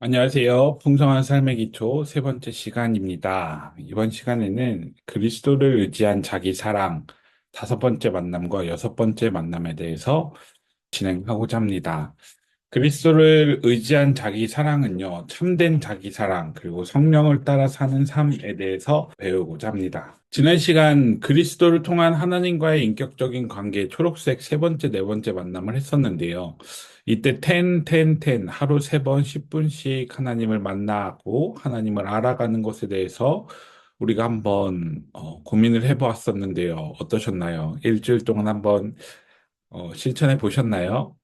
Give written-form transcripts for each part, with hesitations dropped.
안녕하세요. 풍성한 삶의 기초 세 번째 시간입니다. 이번 시간에는 그리스도를 의지한 자기 사랑 다섯 번째 만남과 여섯 번째 만남에 대해서 진행하고자 합니다. 그리스도를 의지한 자기 사랑은요, 참된 자기 사랑, 그리고 성령을 따라 사는 삶에 대해서 배우고자 합니다. 지난 시간 그리스도를 통한 하나님과의 인격적인 관계 초록색 세 번째, 네 번째 만남을 했었는데요. 이때 하루 세 번 10분씩 하나님을 만나고 하나님을 알아가는 것에 대해서 우리가 한번 고민을 해보았었는데요. 어떠셨나요? 일주일 동안 한번 실천해 보셨나요?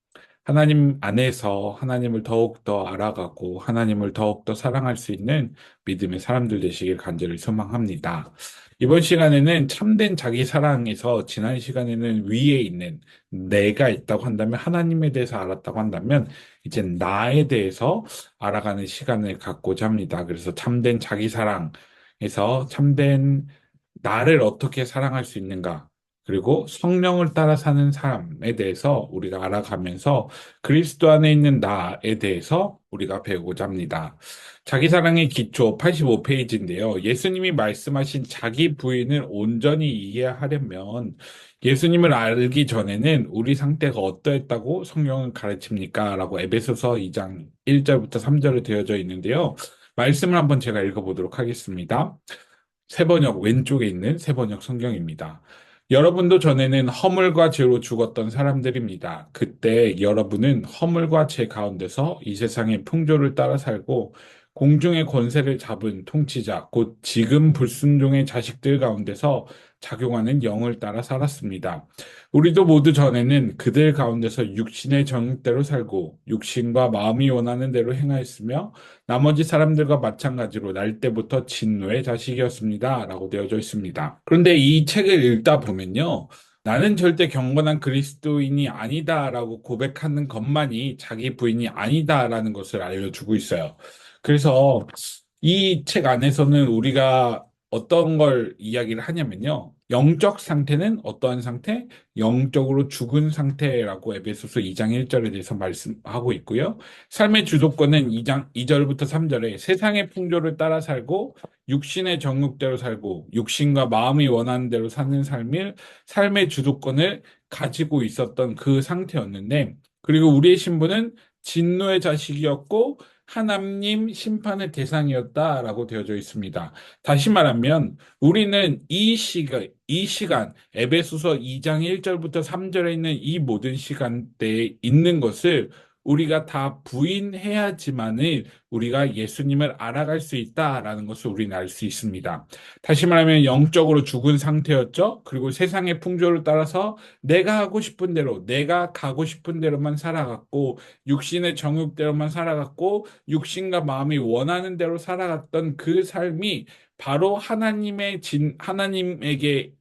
하나님 안에서 하나님을 더욱더 알아가고 하나님을 더욱더 사랑할 수 있는 믿음의 사람들 되시길 간절히 소망합니다. 이번 시간에는 참된 자기 사랑에서 지난 시간에는 위에 있는 내가 있다고 한다면 하나님에 대해서 알았다고 한다면 이제 나에 대해서 알아가는 시간을 갖고자 합니다. 그래서 참된 자기 사랑에서 참된 나를 어떻게 사랑할 수 있는가? 그리고 성령을 따라 사는 삶에 대해서 우리가 알아가면서 그리스도 안에 있는 나에 대해서 우리가 배우고자 합니다. 자기 사랑의 기초 85페이지인데요. 예수님이 말씀하신 자기 부인을 온전히 이해하려면 예수님을 알기 전에는 우리 상태가 어떠했다고 성경은 가르칩니까? 라고 에베소서 2장 1절부터 3절에 되어져 있는데요. 말씀을 한번 제가 읽어보도록 하겠습니다. 세번역 왼쪽에 있는 세번역 성경입니다. 여러분도 전에는 허물과 죄로 죽었던 사람들입니다. 그때 여러분은 허물과 죄 가운데서 이 세상의 풍조를 따라 살고 공중의 권세를 잡은 통치자, 곧 지금 불순종의 자식들 가운데서 작용하는 영을 따라 살았습니다. 우리도 모두 전에는 그들 가운데서 육신의 정욕대로 살고 육신과 마음이 원하는 대로 행하였으며 나머지 사람들과 마찬가지로 날 때부터 진노의 자식이었습니다. 라고 되어져 있습니다. 그런데 이 책을 읽다 보면요. 나는 절대 경건한 그리스도인이 아니다라고 고백하는 것만이 자기 부인이 아니다라는 것을 알려주고 있어요. 그래서 이 책 안에서는 우리가 어떤 걸 이야기를 하냐면요. 영적 상태는 어떠한 상태? 영적으로 죽은 상태라고 에베소서 2장 1절에 대해서 말씀하고 있고요. 삶의 주도권은 2장 2절부터 3절에 세상의 풍조를 따라 살고 육신의 정욕대로 살고 육신과 마음이 원하는 대로 사는 삶의 주도권을 가지고 있었던 그 상태였는데 그리고 우리의 신분은 진노의 자식이었고 하나님 심판의 대상이었다라고 되어져 있습니다. 다시 말하면 우리는 이 시간 에베소서 2장 1절부터 3절에 있는 이 모든 시간대에 있는 것을 우리가 다 부인해야지만은 우리가 예수님을 알아갈 수 있다라는 것을 우리는 알 수 있습니다. 다시 말하면 영적으로 죽은 상태였죠. 그리고 세상의 풍조를 따라서 내가 하고 싶은 대로, 내가 가고 싶은 대로만 살아갔고, 육신의 정욕대로만 살아갔고, 육신과 마음이 원하는 대로 살아갔던 그 삶이 바로 하나님에게서는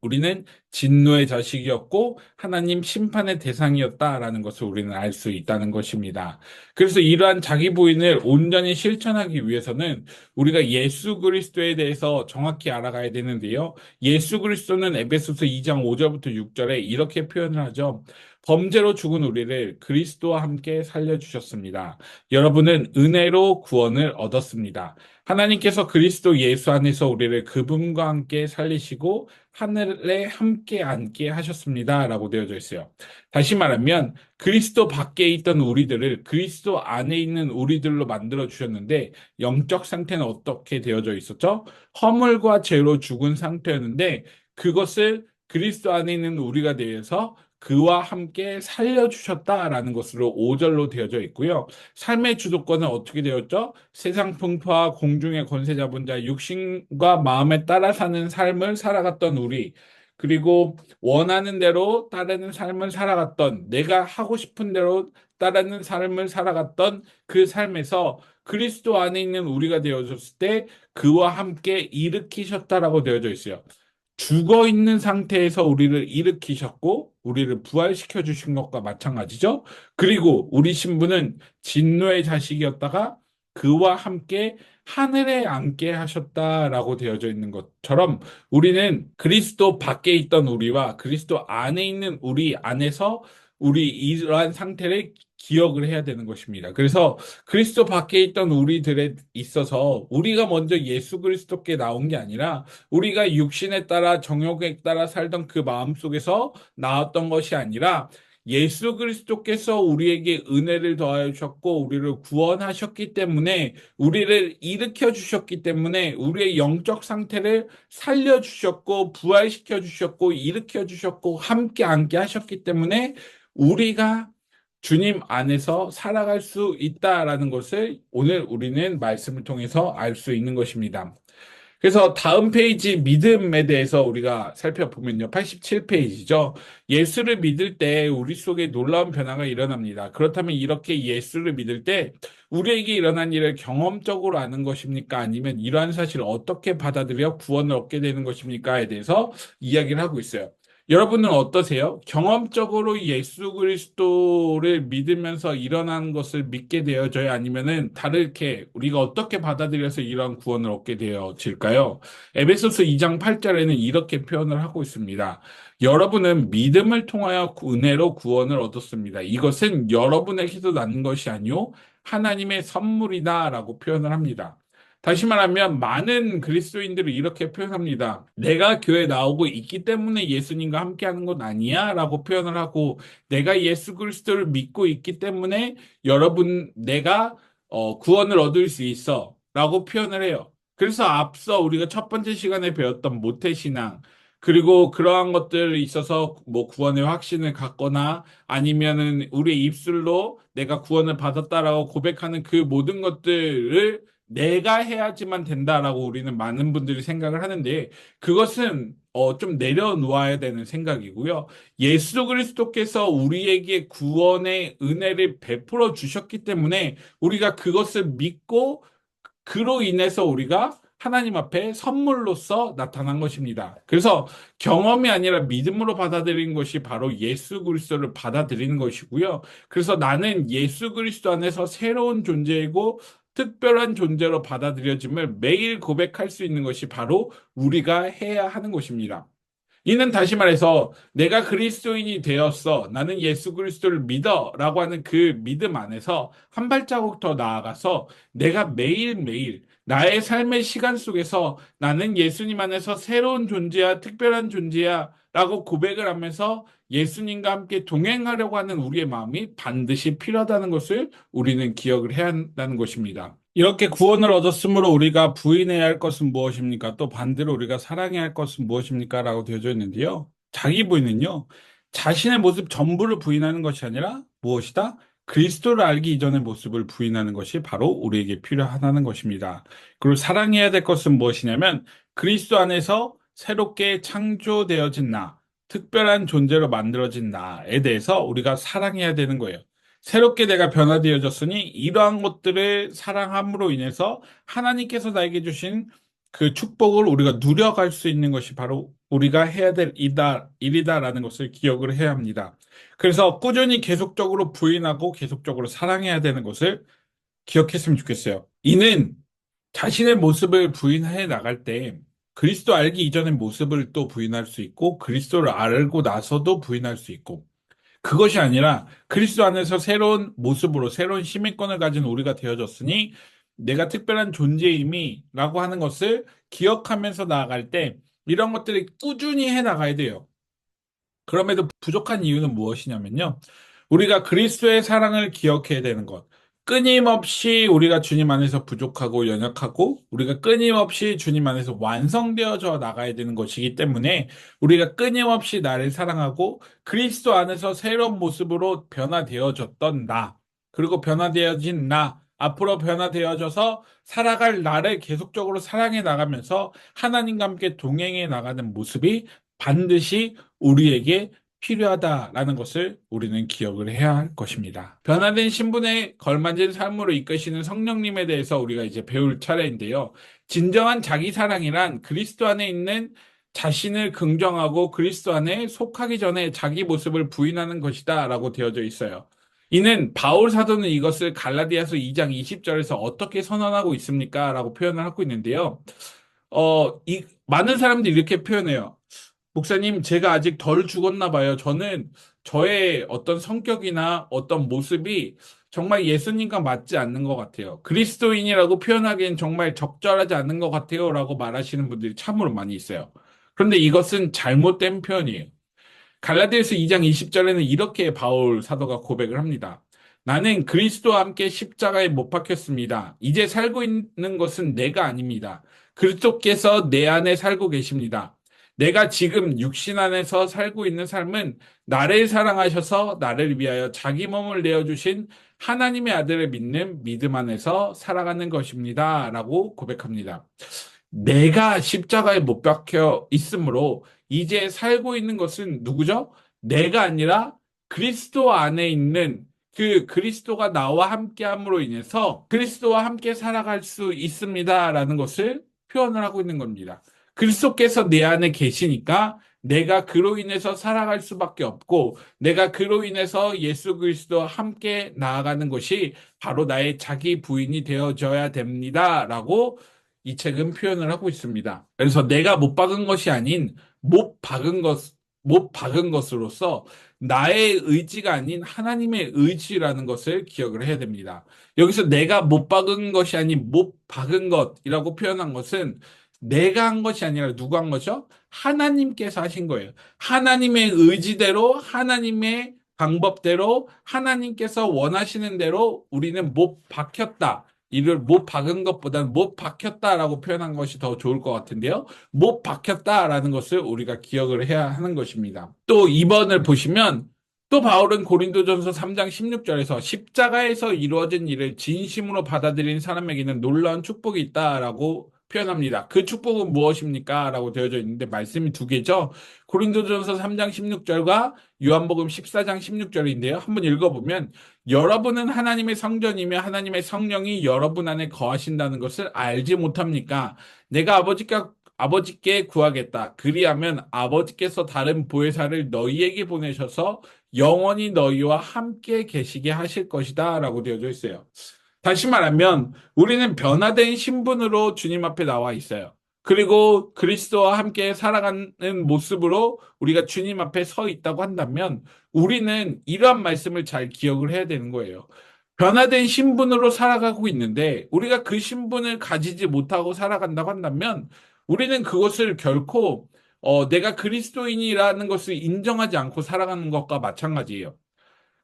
우리는 진노의 자식이었고 하나님 심판의 대상이었다라는 것을 우리는 알 수 있다는 것입니다. 그래서 이러한 자기 부인을 온전히 실천하기 위해서는 우리가 예수 그리스도에 대해서 정확히 알아가야 되는데요. 예수 그리스도는 에베소서 2장 5절부터 6절에 이렇게 표현을 하죠. 범죄로 죽은 우리를 그리스도와 함께 살려주셨습니다. 여러분은 은혜로 구원을 얻었습니다. 하나님께서 그리스도 예수 안에서 우리를 그분과 함께 살리시고 하늘에 함께 앉게 하셨습니다. 라고 되어져 있어요. 다시 말하면 그리스도 밖에 있던 우리들을 그리스도 안에 있는 우리들로 만들어 주셨는데 영적 상태는 어떻게 되어져 있었죠? 허물과 죄로 죽은 상태였는데 그것을 그리스도 안에 있는 우리가 되어서 그와 함께 살려주셨다라는 것으로 5절로 되어져 있고요. 삶의 주도권은 어떻게 되었죠? 세상 풍토와 공중의 권세 잡은 자, 육신과 마음에 따라 사는 삶을 살아갔던 우리, 그리고 원하는 대로 따르는 삶을 살아갔던, 내가 하고 싶은 대로 따르는 삶을 살아갔던 그 삶에서 그리스도 안에 있는 우리가 되어졌을 때 그와 함께 일으키셨다라고 되어져 있어요. 죽어 있는 상태에서 우리를 일으키셨고, 우리를 부활시켜 주신 것과 마찬가지죠. 그리고 우리 신부는 진노의 자식이었다가 그와 함께 하늘에 앉게 하셨다라고 되어져 있는 것처럼 우리는 그리스도 밖에 있던 우리와 그리스도 안에 있는 우리 안에서 우리 이러한 상태를 기억을 해야 되는 것입니다. 그래서 그리스도 밖에 있던 우리들에 있어서 우리가 먼저 예수 그리스도께 나온 게 아니라 우리가 육신에 따라 정욕에 따라 살던 그 마음 속에서 나왔던 것이 아니라 예수 그리스도께서 우리에게 은혜를 더하여 주셨고 우리를 구원하셨기 때문에 우리를 일으켜 주셨기 때문에 우리의 영적 상태를 살려 주셨고 부활시켜 주셨고 일으켜 주셨고 함께 앉게 하셨기 때문에 우리가 주님 안에서 살아갈 수 있다라는 것을 오늘 우리는 말씀을 통해서 알 수 있는 것입니다. 그래서 다음 페이지 믿음에 대해서 우리가 살펴보면요. 87페이지죠. 예수를 믿을 때 우리 속에 놀라운 변화가 일어납니다. 그렇다면 이렇게 예수를 믿을 때 우리에게 일어난 일을 경험적으로 아는 것입니까? 아니면 이러한 사실을 어떻게 받아들여 구원을 얻게 되는 것입니까?에 대해서 이야기를 하고 있어요. 여러분은 어떠세요? 경험적으로 예수 그리스도를 믿으면서 일어난 것을 믿게 되어져요? 아니면은 다르게 우리가 어떻게 받아들여서 이런 구원을 얻게 되어질까요? 에베소서 2장 8절에는 이렇게 표현을 하고 있습니다. 여러분은 믿음을 통하여 은혜로 구원을 얻었습니다. 이것은 여러분에게서 난 것이 아니요 하나님의 선물이다라고 표현을 합니다. 다시 말하면 많은 그리스도인들이 이렇게 표현합니다. 내가 교회 나오고 있기 때문에 예수님과 함께하는 건 아니야 라고 표현을 하고 내가 예수 그리스도를 믿고 있기 때문에 여러분 내가 구원을 얻을 수 있어 라고 표현을 해요. 그래서 앞서 우리가 첫 번째 시간에 배웠던 모태신앙 그리고 그러한 것들에 있어서 뭐 구원의 확신을 갖거나 아니면은 우리의 입술로 내가 구원을 받았다라고 고백하는 그 모든 것들을 내가 해야지만 된다라고 우리는 많은 분들이 생각을 하는데 그것은 좀 내려놓아야 되는 생각이고요. 예수 그리스도께서 우리에게 구원의 은혜를 베풀어 주셨기 때문에 우리가 그것을 믿고 그로 인해서 우리가 하나님 앞에 선물로서 나타난 것입니다. 그래서 경험이 아니라 믿음으로 받아들이는 것이 바로 예수 그리스도를 받아들이는 것이고요. 그래서 나는 예수 그리스도 안에서 새로운 존재이고 특별한 존재로 받아들여짐을 매일 고백할 수 있는 것이 바로 우리가 해야 하는 것입니다. 이는 다시 말해서 내가 그리스도인이 되었어. 나는 예수 그리스도를 믿어. 라고 하는 그 믿음 안에서 한 발자국 더 나아가서 내가 매일매일 나의 삶의 시간 속에서 나는 예수님 안에서 새로운 존재야, 특별한 존재야. 라고 고백을 하면서 예수님과 함께 동행하려고 하는 우리의 마음이 반드시 필요하다는 것을 우리는 기억을 해야 한다는 것입니다. 이렇게 구원을 얻었으므로 우리가 부인해야 할 것은 무엇입니까? 또 반대로 우리가 사랑해야 할 것은 무엇입니까? 라고 되어져 있는데요. 자기 부인은요, 자신의 모습 전부를 부인하는 것이 아니라 무엇이다? 그리스도를 알기 이전의 모습을 부인하는 것이 바로 우리에게 필요하다는 것입니다. 그리고 사랑해야 될 것은 무엇이냐면 그리스도 안에서 새롭게 창조되어진 나, 특별한 존재로 만들어진 나에 대해서 우리가 사랑해야 되는 거예요. 새롭게 내가 변화되어졌으니 이러한 것들을 사랑함으로 인해서 하나님께서 나에게 주신 그 축복을 우리가 누려갈 수 있는 것이 바로 우리가 해야 될 일이다라는 것을 기억을 해야 합니다. 그래서 꾸준히 계속적으로 부인하고 계속적으로 사랑해야 되는 것을 기억했으면 좋겠어요. 이는 자신의 모습을 부인해 나갈 때 그리스도 알기 이전의 모습을 또 부인할 수 있고 그리스도를 알고 나서도 부인할 수 있고 그것이 아니라 그리스도 안에서 새로운 모습으로 새로운 시민권을 가진 우리가 되어졌으니 내가 특별한 존재임이라고 하는 것을 기억하면서 나아갈 때 이런 것들을 꾸준히 해 나가야 돼요. 그럼에도 부족한 이유는 무엇이냐면요. 우리가 그리스도의 사랑을 기억해야 되는 것. 끊임없이 우리가 주님 안에서 부족하고 연약하고 우리가 끊임없이 주님 안에서 완성되어져 나가야 되는 것이기 때문에 우리가 끊임없이 나를 사랑하고 그리스도 안에서 새로운 모습으로 변화되어졌던 나, 그리고 변화되어진 나, 앞으로 변화되어져서 살아갈 나를 계속적으로 사랑해 나가면서 하나님과 함께 동행해 나가는 모습이 반드시 우리에게 필요하다라는 것을 우리는 기억을 해야 할 것입니다. 변화된 신분에 걸맞은 삶으로 이끄시는 성령님에 대해서 우리가 이제 배울 차례인데요. 진정한 자기 사랑이란 그리스도 안에 있는 자신을 긍정하고 그리스도 안에 속하기 전에 자기 모습을 부인하는 것이다라고 되어져 있어요. 이는 바울 사도는 이것을 갈라디아서 2장 20절에서 어떻게 선언하고 있습니까? 라고 표현을 하고 있는데요. 많은 사람들이 이렇게 표현해요. 목사님, 제가 아직 덜 죽었나 봐요. 저는 저의 어떤 성격이나 어떤 모습이 정말 예수님과 맞지 않는 것 같아요. 그리스도인이라고 표현하기엔 정말 적절하지 않은 것 같아요. 라고 말하시는 분들이 참으로 많이 있어요. 그런데 이것은 잘못된 표현이에요. 갈라디아서 2장 20절에는 이렇게 바울 사도가 고백을 합니다. 나는 그리스도와 함께 십자가에 못 박혔습니다. 이제 살고 있는 것은 내가 아닙니다. 그리스도께서 내 안에 살고 계십니다. 내가 지금 육신 안에서 살고 있는 삶은 나를 사랑하셔서 나를 위하여 자기 몸을 내어주신 하나님의 아들을 믿는 믿음 안에서 살아가는 것입니다. 라고 고백합니다. 내가 십자가에 못 박혀 있으므로 이제 살고 있는 것은 누구죠? 내가 아니라 그리스도 안에 있는 그 그리스도가 나와 함께 함으로 인해서 그리스도와 함께 살아갈 수 있습니다라는 것을 표현을 하고 있는 겁니다. 그리스도께서 내 안에 계시니까 내가 그로 인해서 살아갈 수밖에 없고 내가 그로 인해서 예수 그리스도와 함께 나아가는 것이 바로 나의 자기 부인이 되어져야 됩니다라고 이 책은 표현을 하고 있습니다. 그래서 내가 못 박은 것이 아닌 못 박은 것으로서 나의 의지가 아닌 하나님의 의지라는 것을 기억을 해야 됩니다. 여기서 내가 못 박은 것이 아닌 못 박은 것이라고 표현한 것은 내가 한 것이 아니라 누가 한 거죠? 하나님께서 하신 거예요. 하나님의 의지대로, 하나님의 방법대로, 하나님께서 원하시는 대로 우리는 못 박혔다. 이를 못 박은 것보다는 못 박혔다라고 표현한 것이 더 좋을 것 같은데요. 못 박혔다라는 것을 우리가 기억을 해야 하는 것입니다. 또 2번을 보시면 또 바울은 고린도전서 3장 16절에서 십자가에서 이루어진 일을 진심으로 받아들인 사람에게는 놀라운 축복이 있다라고 표현합니다. 그 축복은 무엇입니까? 라고 되어져 있는데 말씀이 두 개죠. 고린도전서 3장 16절과 요한복음 14장 16절인데요. 한번 읽어보면 여러분은 하나님의 성전이며 하나님의 성령이 여러분 안에 거하신다는 것을 알지 못합니까? 내가 아버지께 구하겠다. 그리하면 아버지께서 다른 보혜사를 너희에게 보내셔서 영원히 너희와 함께 계시게 하실 것이다. 라고 되어져 있어요. 다시 말하면 우리는 변화된 신분으로 주님 앞에 나와 있어요. 그리고 그리스도와 함께 살아가는 모습으로 우리가 주님 앞에 서 있다고 한다면 우리는 이러한 말씀을 잘 기억을 해야 되는 거예요. 변화된 신분으로 살아가고 있는데 우리가 그 신분을 가지지 못하고 살아간다고 한다면 우리는 그것을 결코 내가 그리스도인이라는 것을 인정하지 않고 살아가는 것과 마찬가지예요.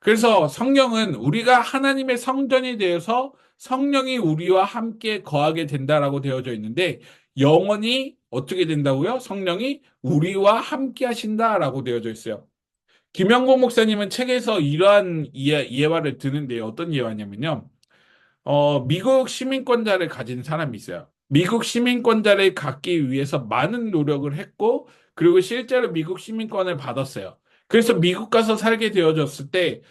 그래서 성경은 우리가 하나님의 성전이 되어서 성령이 우리와 함께 거하게 된다라고 되어져 있는데 영원히 어떻게 된다고요? 성령이 우리와 함께 하신다라고 되어져 있어요. 김영고 목사님은 책에서 이러한 예화를 드는데 어떤 예화냐면요. 미국 시민권자를 가진 사람이 있어요. 미국 시민권자를 갖기 위해서 많은 노력을 했고, 그리고 실제로 미국 시민권을 받았어요. 그래서 미국 가서 살게 되어졌을 때,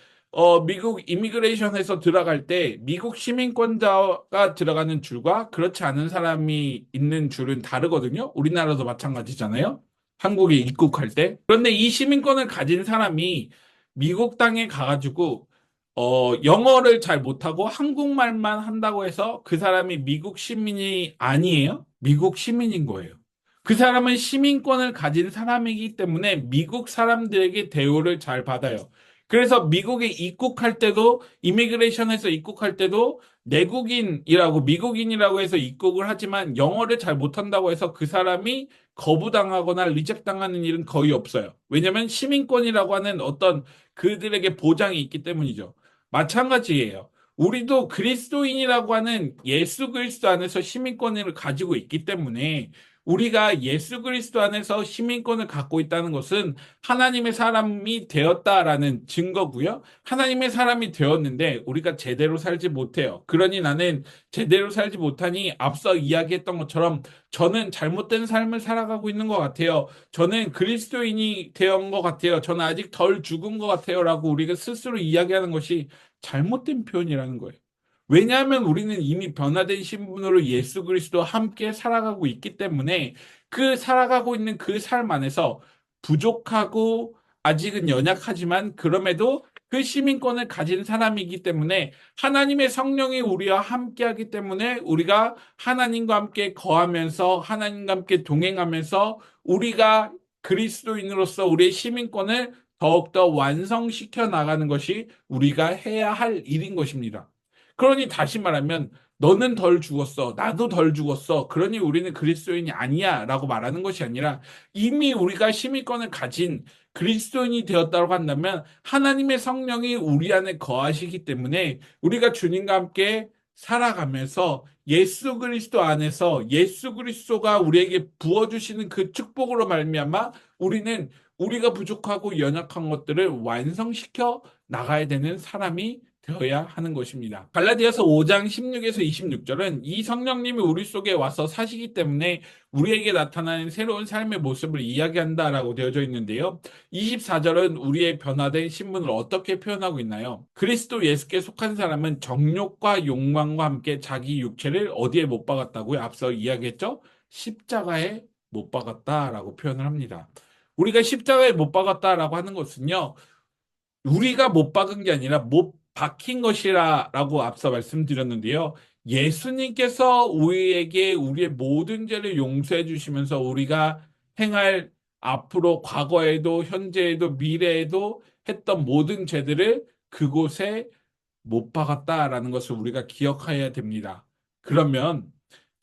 미국 이미그레이션에서 들어갈 때, 미국 시민권자가 들어가는 줄과 그렇지 않은 사람이 있는 줄은 다르거든요. 우리나라도 마찬가지잖아요. 한국에 입국할 때. 그런데 이 시민권을 가진 사람이 미국 땅에 가가지고 영어를 잘 못하고 한국말만 한다고 해서 그 사람이 미국 시민이 아니에요? 미국 시민인 거예요. 그 사람은 시민권을 가진 사람이기 때문에 미국 사람들에게 대우를 잘 받아요. 그래서 미국에 입국할 때도, 이미그레이션에서 입국할 때도 내국인이라고, 미국인이라고 해서 입국을 하지만 영어를 잘 못한다고 해서 그 사람이 거부당하거나 리젝당하는 일은 거의 없어요. 왜냐하면 시민권이라고 하는 어떤 그들에게 보장이 있기 때문이죠. 마찬가지예요. 우리도 그리스도인이라고 하는 예수 그리스도 안에서 시민권을 가지고 있기 때문에 우리가 예수 그리스도 안에서 시민권을 갖고 있다는 것은 하나님의 사람이 되었다라는 증거고요. 하나님의 사람이 되었는데 우리가 제대로 살지 못해요. 그러니 나는 제대로 살지 못하니 앞서 이야기했던 것처럼 저는 잘못된 삶을 살아가고 있는 것 같아요. 저는 그리스도인이 되은 것 같아요. 저는 아직 덜 죽은 것 같아요. 라고 우리가 스스로 이야기하는 것이 잘못된 표현이라는 거예요. 왜냐하면 우리는 이미 변화된 신분으로 예수 그리스도와 함께 살아가고 있기 때문에 그 살아가고 있는 그 삶 안에서 부족하고 아직은 연약하지만 그럼에도 그 시민권을 가진 사람이기 때문에 하나님의 성령이 우리와 함께 하기 때문에 우리가 하나님과 함께 거하면서 하나님과 함께 동행하면서 우리가 그리스도인으로서 우리의 시민권을 더욱더 완성시켜 나가는 것이 우리가 해야 할 일인 것입니다. 그러니 다시 말하면 너는 덜 죽었어. 나도 덜 죽었어. 그러니 우리는 그리스도인이 아니야. 라고 말하는 것이 아니라 이미 우리가 심의권을 가진 그리스도인이 되었다고 한다면 하나님의 성령이 우리 안에 거하시기 때문에 우리가 주님과 함께 살아가면서 예수 그리스도 안에서 예수 그리스도가 우리에게 부어주시는 그 축복으로 말미암아 우리는 우리가 부족하고 연약한 것들을 완성시켜 나가야 되는 사람이 되어야 하는 것입니다. 갈라디아서 5장 16에서 26절은 이 성령님이 우리 속에 와서 사시기 때문에 우리에게 나타나는 새로운 삶의 모습을 이야기한다라고 되어져 있는데요. 24절은 우리의 변화된 신분을 어떻게 표현하고 있나요? 그리스도 예수께 속한 사람은 정욕과 욕망과 함께 자기 육체를 어디에 못 박았다고요? 앞서 이야기했죠? 십자가에 못 박았다라고 표현을 합니다. 우리가 십자가에 못 박았다라고 하는 것은요, 우리가 못 박은 게 아니라 못 박힌 것이라고 앞서 말씀드렸는데요. 예수님께서 우리에게 우리의 모든 죄를 용서해 주시면서 우리가 행할 앞으로 과거에도 현재에도 미래에도 했던 모든 죄들을 그곳에 못 박았다라는 것을 우리가 기억해야 됩니다. 그러면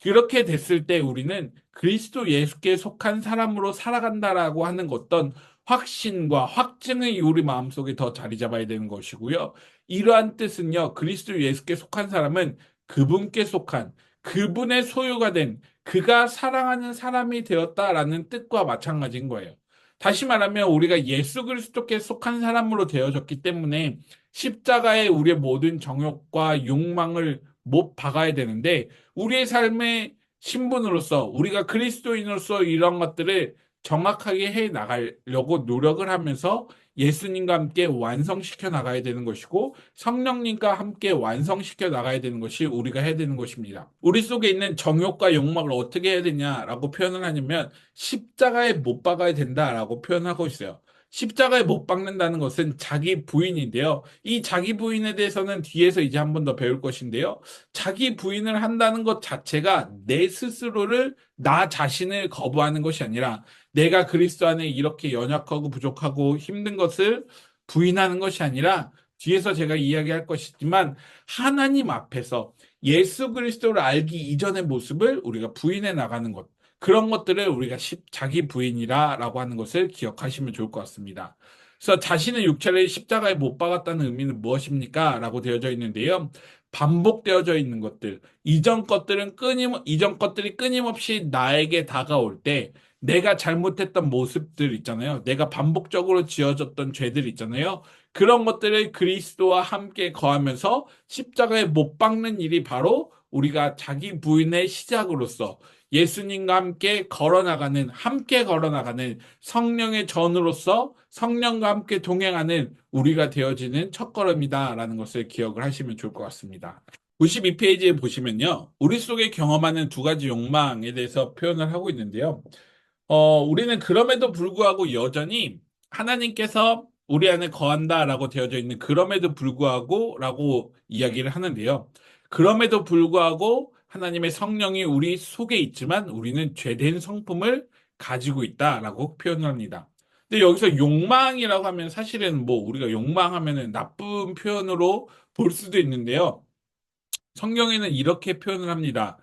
그렇게 됐을 때 우리는 그리스도 예수께 속한 사람으로 살아간다라고 하는 어떤 확신과 확증이 우리 마음속에 더 자리 잡아야 되는 것이고요. 이러한 뜻은요, 그리스도 예수께 속한 사람은 그분께 속한 그분의 소유가 된 그가 사랑하는 사람이 되었다라는 뜻과 마찬가지인 거예요. 다시 말하면 우리가 예수 그리스도께 속한 사람으로 되어졌기 때문에 십자가에 우리의 모든 정욕과 욕망을 못 박아야 되는데 우리의 삶의 신분으로서 우리가 그리스도인으로서 이런 것들을 정확하게 해 나가려고 노력을 하면서 예수님과 함께 완성시켜 나가야 되는 것이고 성령님과 함께 완성시켜 나가야 되는 것이 우리가 해야 되는 것입니다. 우리 속에 있는 정욕과 욕망을 어떻게 해야 되냐라고 표현을 하냐면 십자가에 못 박아야 된다라고 표현하고 있어요. 십자가에 못 박는다는 것은 자기 부인인데요. 이 자기 부인에 대해서는 뒤에서 이제 한 번 더 배울 것인데요. 자기 부인을 한다는 것 자체가 내 스스로를, 나 자신을 거부하는 것이 아니라 내가 그리스도 안에 이렇게 연약하고 부족하고 힘든 것을 부인하는 것이 아니라 뒤에서 제가 이야기할 것이지만 하나님 앞에서 예수 그리스도를 알기 이전의 모습을 우리가 부인해 나가는 것. 그런 것들을 우리가 자기 부인이라고 하는 것을 기억하시면 좋을 것 같습니다. 그래서 자신의 육체를 십자가에 못 박았다는 의미는 무엇입니까? 라고 되어져 있는데요. 반복되어져 있는 것들, 이전 것들이 끊임없이 나에게 다가올 때 내가 잘못했던 모습들 있잖아요. 내가 반복적으로 지어졌던 죄들 있잖아요. 그런 것들을 그리스도와 함께 거하면서 십자가에 못 박는 일이 바로 우리가 자기 부인의 시작으로서 예수님과 함께 걸어나가는 성령의 전으로서 성령과 함께 동행하는 우리가 되어지는 첫걸음이다라는 것을 기억을 하시면 좋을 것 같습니다. 92페이지에 보시면요. 우리 속에 경험하는 두 가지 욕망에 대해서 표현을 하고 있는데요. 우리는 그럼에도 불구하고 여전히 하나님께서 우리 안에 거한다라고 되어져 있는 그럼에도 불구하고라고 이야기를 하는데요. 그럼에도 불구하고 하나님의 성령이 우리 속에 있지만 우리는 죄된 성품을 가지고 있다라고 표현을 합니다. 근데 여기서 욕망이라고 하면 사실은 뭐 우리가 욕망하면은 나쁜 표현으로 볼 수도 있는데요. 성경에는 이렇게 표현을 합니다.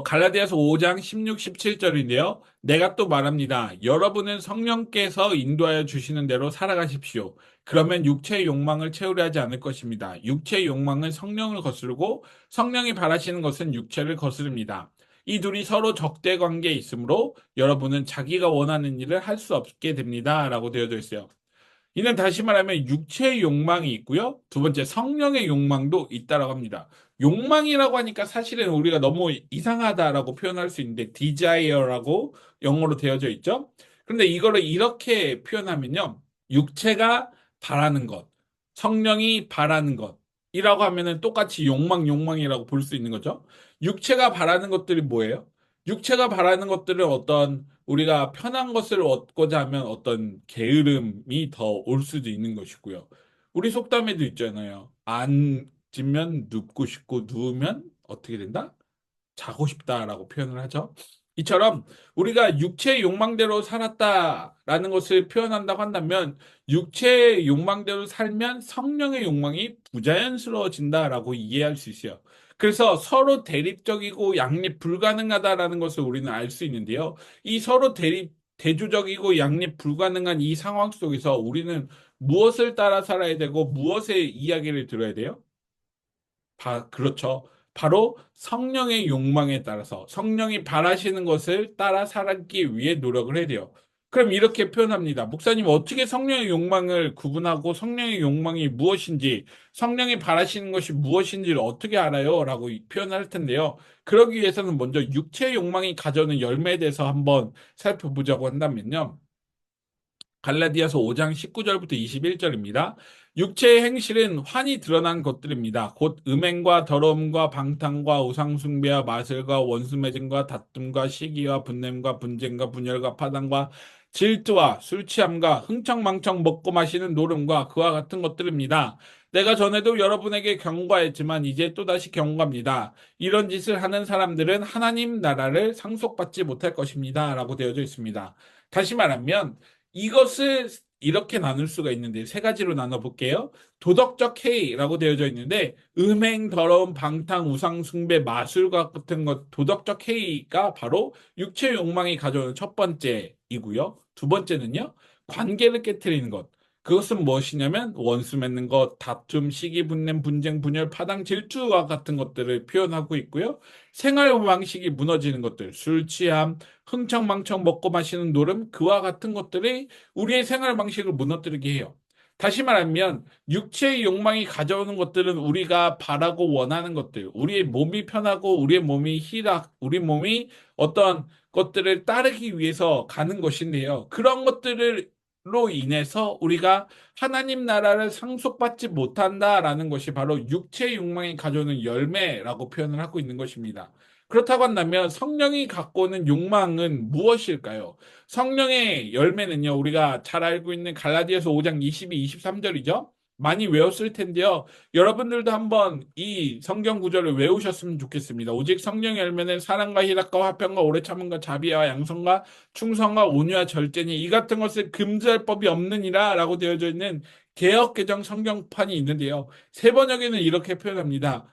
갈라디아서 5장 16, 17절인데요. 내가 또 말합니다. 여러분은 성령께서 인도하여 주시는 대로 살아가십시오. 그러면 육체의 욕망을 채우려 하지 않을 것입니다. 육체의 욕망은 성령을 거스르고 성령이 바라시는 것은 육체를 거스릅니다. 이 둘이 서로 적대 관계에 있으므로 여러분은 자기가 원하는 일을 할 수 없게 됩니다. 라고 되어져 있어요. 이는 다시 말하면 육체의 욕망이 있고요. 두 번째 성령의 욕망도 있다라고 합니다. 욕망이라고 하니까 사실은 우리가 너무 이상하다라고 표현할 수 있는데 desire라고 영어로 되어져 있죠. 그런데 이거를 이렇게 표현하면요. 육체가 바라는 것, 성령이 바라는 것이라고 하면은 똑같이 욕망이라고 볼 수 있는 거죠. 육체가 바라는 것들이 뭐예요? 육체가 바라는 것들은 어떤 우리가 편한 것을 얻고자 하면 어떤 게으름이 더 올 수도 있는 것이고요. 우리 속담에도 있잖아요. 앉으면 눕고 싶고 누우면 어떻게 된다? 자고 싶다라고 표현을 하죠. 이처럼 우리가 육체의 욕망대로 살았다라는 것을 표현한다고 한다면 육체의 욕망대로 살면 성령의 욕망이 부자연스러워진다라고 이해할 수 있어요. 그래서 서로 대립적이고 양립 불가능하다라는 것을 우리는 알 수 있는데요. 이 서로 대조적이고 양립 불가능한 이 상황 속에서 우리는 무엇을 따라 살아야 되고 무엇의 이야기를 들어야 돼요? 그렇죠. 바로 성령의 욕망에 따라서 성령이 바라시는 것을 따라 살기 위해 노력을 해야 돼요. 그럼 이렇게 표현합니다. 목사님, 어떻게 성령의 욕망을 구분하고 성령의 욕망이 무엇인지, 성령이 바라시는 것이 무엇인지를 어떻게 알아요? 라고 표현할 텐데요. 그러기 위해서는 먼저 육체의 욕망이 가져오는 열매에 대해서 한번 살펴보자고 한다면요. 갈라디아서 5장 19절부터 21절입니다. 육체의 행실은 환히 드러난 것들입니다. 곧 음행과 더러움과 방탕과 우상숭배와 마술과 원수매증과 다툼과 시기와 분냄과 분쟁과 분열과 파당과 질투와 술취함과 흥청망청 먹고 마시는 노름과 그와 같은 것들입니다. 내가 전에도 여러분에게 경고하였지만 이제 또다시 경고합니다. 이런 짓을 하는 사람들은 하나님 나라를 상속받지 못할 것입니다. 라고 되어져 있습니다. 다시 말하면 이것을 이렇게 나눌 수가 있는데 세 가지로 나눠볼게요. 도덕적 해이라고 되어져 있는데 음행, 더러움, 방탕, 우상 숭배, 마술과 같은 것 도덕적 해이가 바로 육체 욕망이 가져오는 첫 번째이고요. 두 번째는요. 관계를 깨트리는 것. 그것은 무엇이냐면 원수 맺는 것, 다툼, 시기, 분냄, 분쟁, 분열, 파당, 질투와 같은 것들을 표현하고 있고요. 생활 방식이 무너지는 것들, 술 취함, 흥청망청 먹고 마시는 노름, 그와 같은 것들이 우리의 생활 방식을 무너뜨리게 해요. 다시 말하면 육체의 욕망이 가져오는 것들은 우리가 바라고 원하는 것들, 우리의 몸이 편하고 우리의 몸이 우리 몸이 어떤 것들을 따르기 위해서 가는 것인데요. 그런 것들로 인해서 우리가 하나님 나라를 상속받지 못한다라는 것이 바로 육체의 욕망이 가져오는 열매라고 표현을 하고 있는 것입니다. 그렇다고 한다면 성령이 갖고 오는 욕망은 무엇일까요? 성령의 열매는요, 우리가 잘 알고 있는 갈라디아서 5장 22, 23절이죠? 많이 외웠을 텐데요. 여러분들도 한번 이 성경 구절을 외우셨으면 좋겠습니다. 오직 성령의 열매는 사랑과 희락과 화평과 오래 참음과 자비와 양성과 충성과 온유와 절제니 이 같은 것을 금지할 법이 없느니라 라고 되어져 있는 개역개정 성경판이 있는데요. 세 번역에는 이렇게 표현합니다.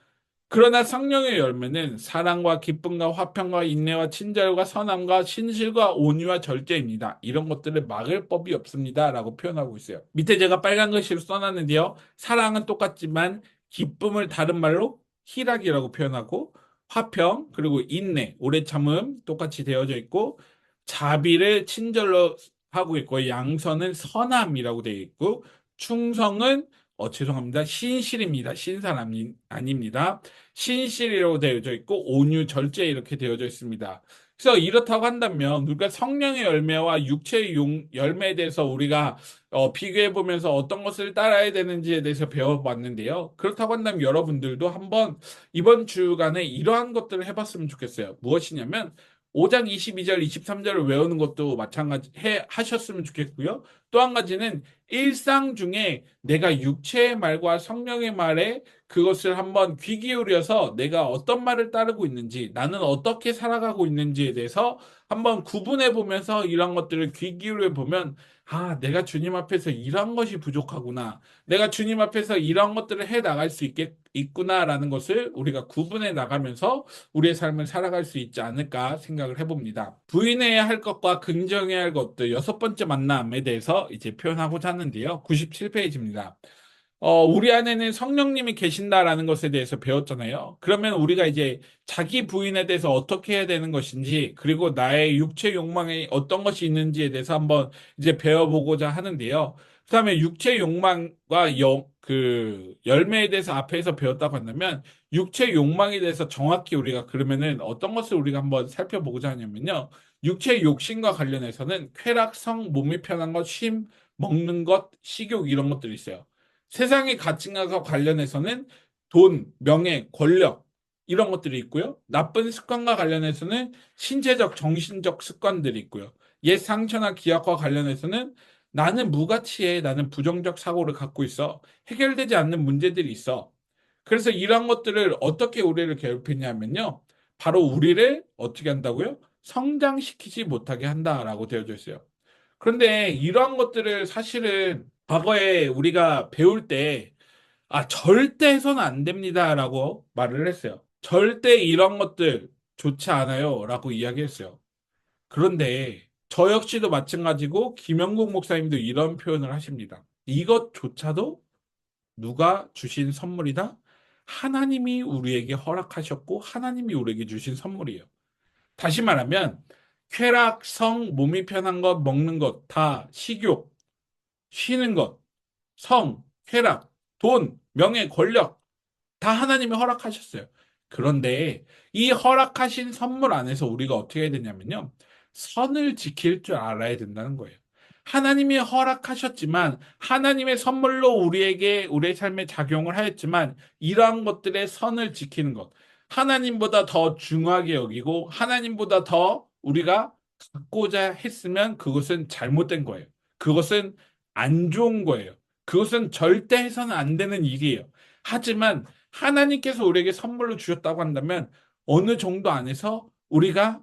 그러나 성령의 열매는 사랑과 기쁨과 화평과 인내와 친절과 선함과 신실과 온유와 절제입니다. 이런 것들을 막을 법이 없습니다. 라고 표현하고 있어요. 밑에 제가 빨간 글씨로 써놨는데요. 사랑은 똑같지만 기쁨을 다른 말로 희락이라고 표현하고 화평 그리고 인내, 오래 참음 똑같이 되어져 있고 자비를 친절로 하고 있고 양선은 선함이라고 되어 있고 충성은 죄송합니다. 신실입니다. 신사 아닙니다. 신실이라고 되어져 있고 온유, 절제 이렇게 되어져 있습니다. 그래서 이렇다고 한다면 우리가 성령의 열매와 육체의 열매에 대해서 우리가 비교해 보면서 어떤 것을 따라야 되는지에 대해서 배워봤는데요. 그렇다고 한다면 여러분들도 한번 이번 주간에 이러한 것들을 해봤으면 좋겠어요. 무엇이냐면 5장 22절, 23절을 외우는 것도 마찬가지 하셨으면 좋겠고요. 또 한 가지는 일상 중에 내가 육체의 말과 성령의 말에 그것을 한번 귀 기울여서 내가 어떤 말을 따르고 있는지, 나는 어떻게 살아가고 있는지에 대해서 한번 구분해 보면서 이런 것들을 귀 기울여 보면, 아, 내가 주님 앞에서 이런 것이 부족하구나. 내가 주님 앞에서 이런 것들을 해 나갈 수 있구나라는 것을 우리가 구분해 나가면서 우리의 삶을 살아갈 수 있지 않을까 생각을 해봅니다. 부인해야 할 것과 긍정해야 할 것들 여섯 번째 만남에 대해서 이제 표현하고자 하는데요. 97페이지입니다. 우리 안에는 성령님이 계신다라는 것에 대해서 배웠잖아요. 그러면 우리가 이제 자기 부인에 대해서 어떻게 해야 되는 것인지, 그리고 나의 육체 욕망에 어떤 것이 있는지에 대해서 한번 이제 배워보고자 하는데요. 그다음에 육체 욕망과 그 열매에 대해서 앞에서 배웠다고 한다면, 육체 욕망에 대해서 정확히 우리가 그러면은 어떤 것을 우리가 한번 살펴보고자 하냐면요. 육체 욕심과 관련해서는 쾌락성, 몸이 편한 것, 쉼, 먹는 것, 식욕 이런 것들이 있어요. 세상의 가치관과 관련해서는 돈, 명예, 권력 이런 것들이 있고요. 나쁜 습관과 관련해서는 신체적, 정신적 습관들이 있고요. 옛 상처나 기억과 관련해서는 나는 무가치해, 나는 부정적 사고를 갖고 있어. 해결되지 않는 문제들이 있어. 그래서 이런 것들을 어떻게 우리를 괴롭히냐면요. 바로 우리를 어떻게 한다고요? 성장시키지 못하게 한다라고 되어져 있어요. 그런데 이러한 것들을 사실은 과거에 우리가 배울 때, 절대 해서는 안 됩니다라고 말을 했어요. 절대 이런 것들 좋지 않아요라고 이야기했어요. 그런데 저 역시도 마찬가지고 김영국 목사님도 이런 표현을 하십니다. 이것조차도 누가 주신 선물이다? 하나님이 우리에게 허락하셨고 하나님이 우리에게 주신 선물이에요. 다시 말하면 쾌락, 성, 몸이 편한 것, 먹는 것, 다 식욕, 쉬는 것, 성, 쾌락, 돈, 명예, 권력 다 하나님이 허락하셨어요. 그런데 이 허락하신 선물 안에서 우리가 어떻게 해야 되냐면요. 선을 지킬 줄 알아야 된다는 거예요. 하나님이 허락하셨지만 하나님의 선물로 우리에게 우리의 삶에 작용을 하였지만 이러한 것들의 선을 지키는 것. 하나님보다 더 중요하게 여기고 하나님보다 더 우리가 갖고자 했으면 그것은 잘못된 거예요. 그것은 안 좋은 거예요. 그것은 절대 해서는 안 되는 일이에요. 하지만 하나님께서 우리에게 선물로 주셨다고 한다면 어느 정도 안에서 우리가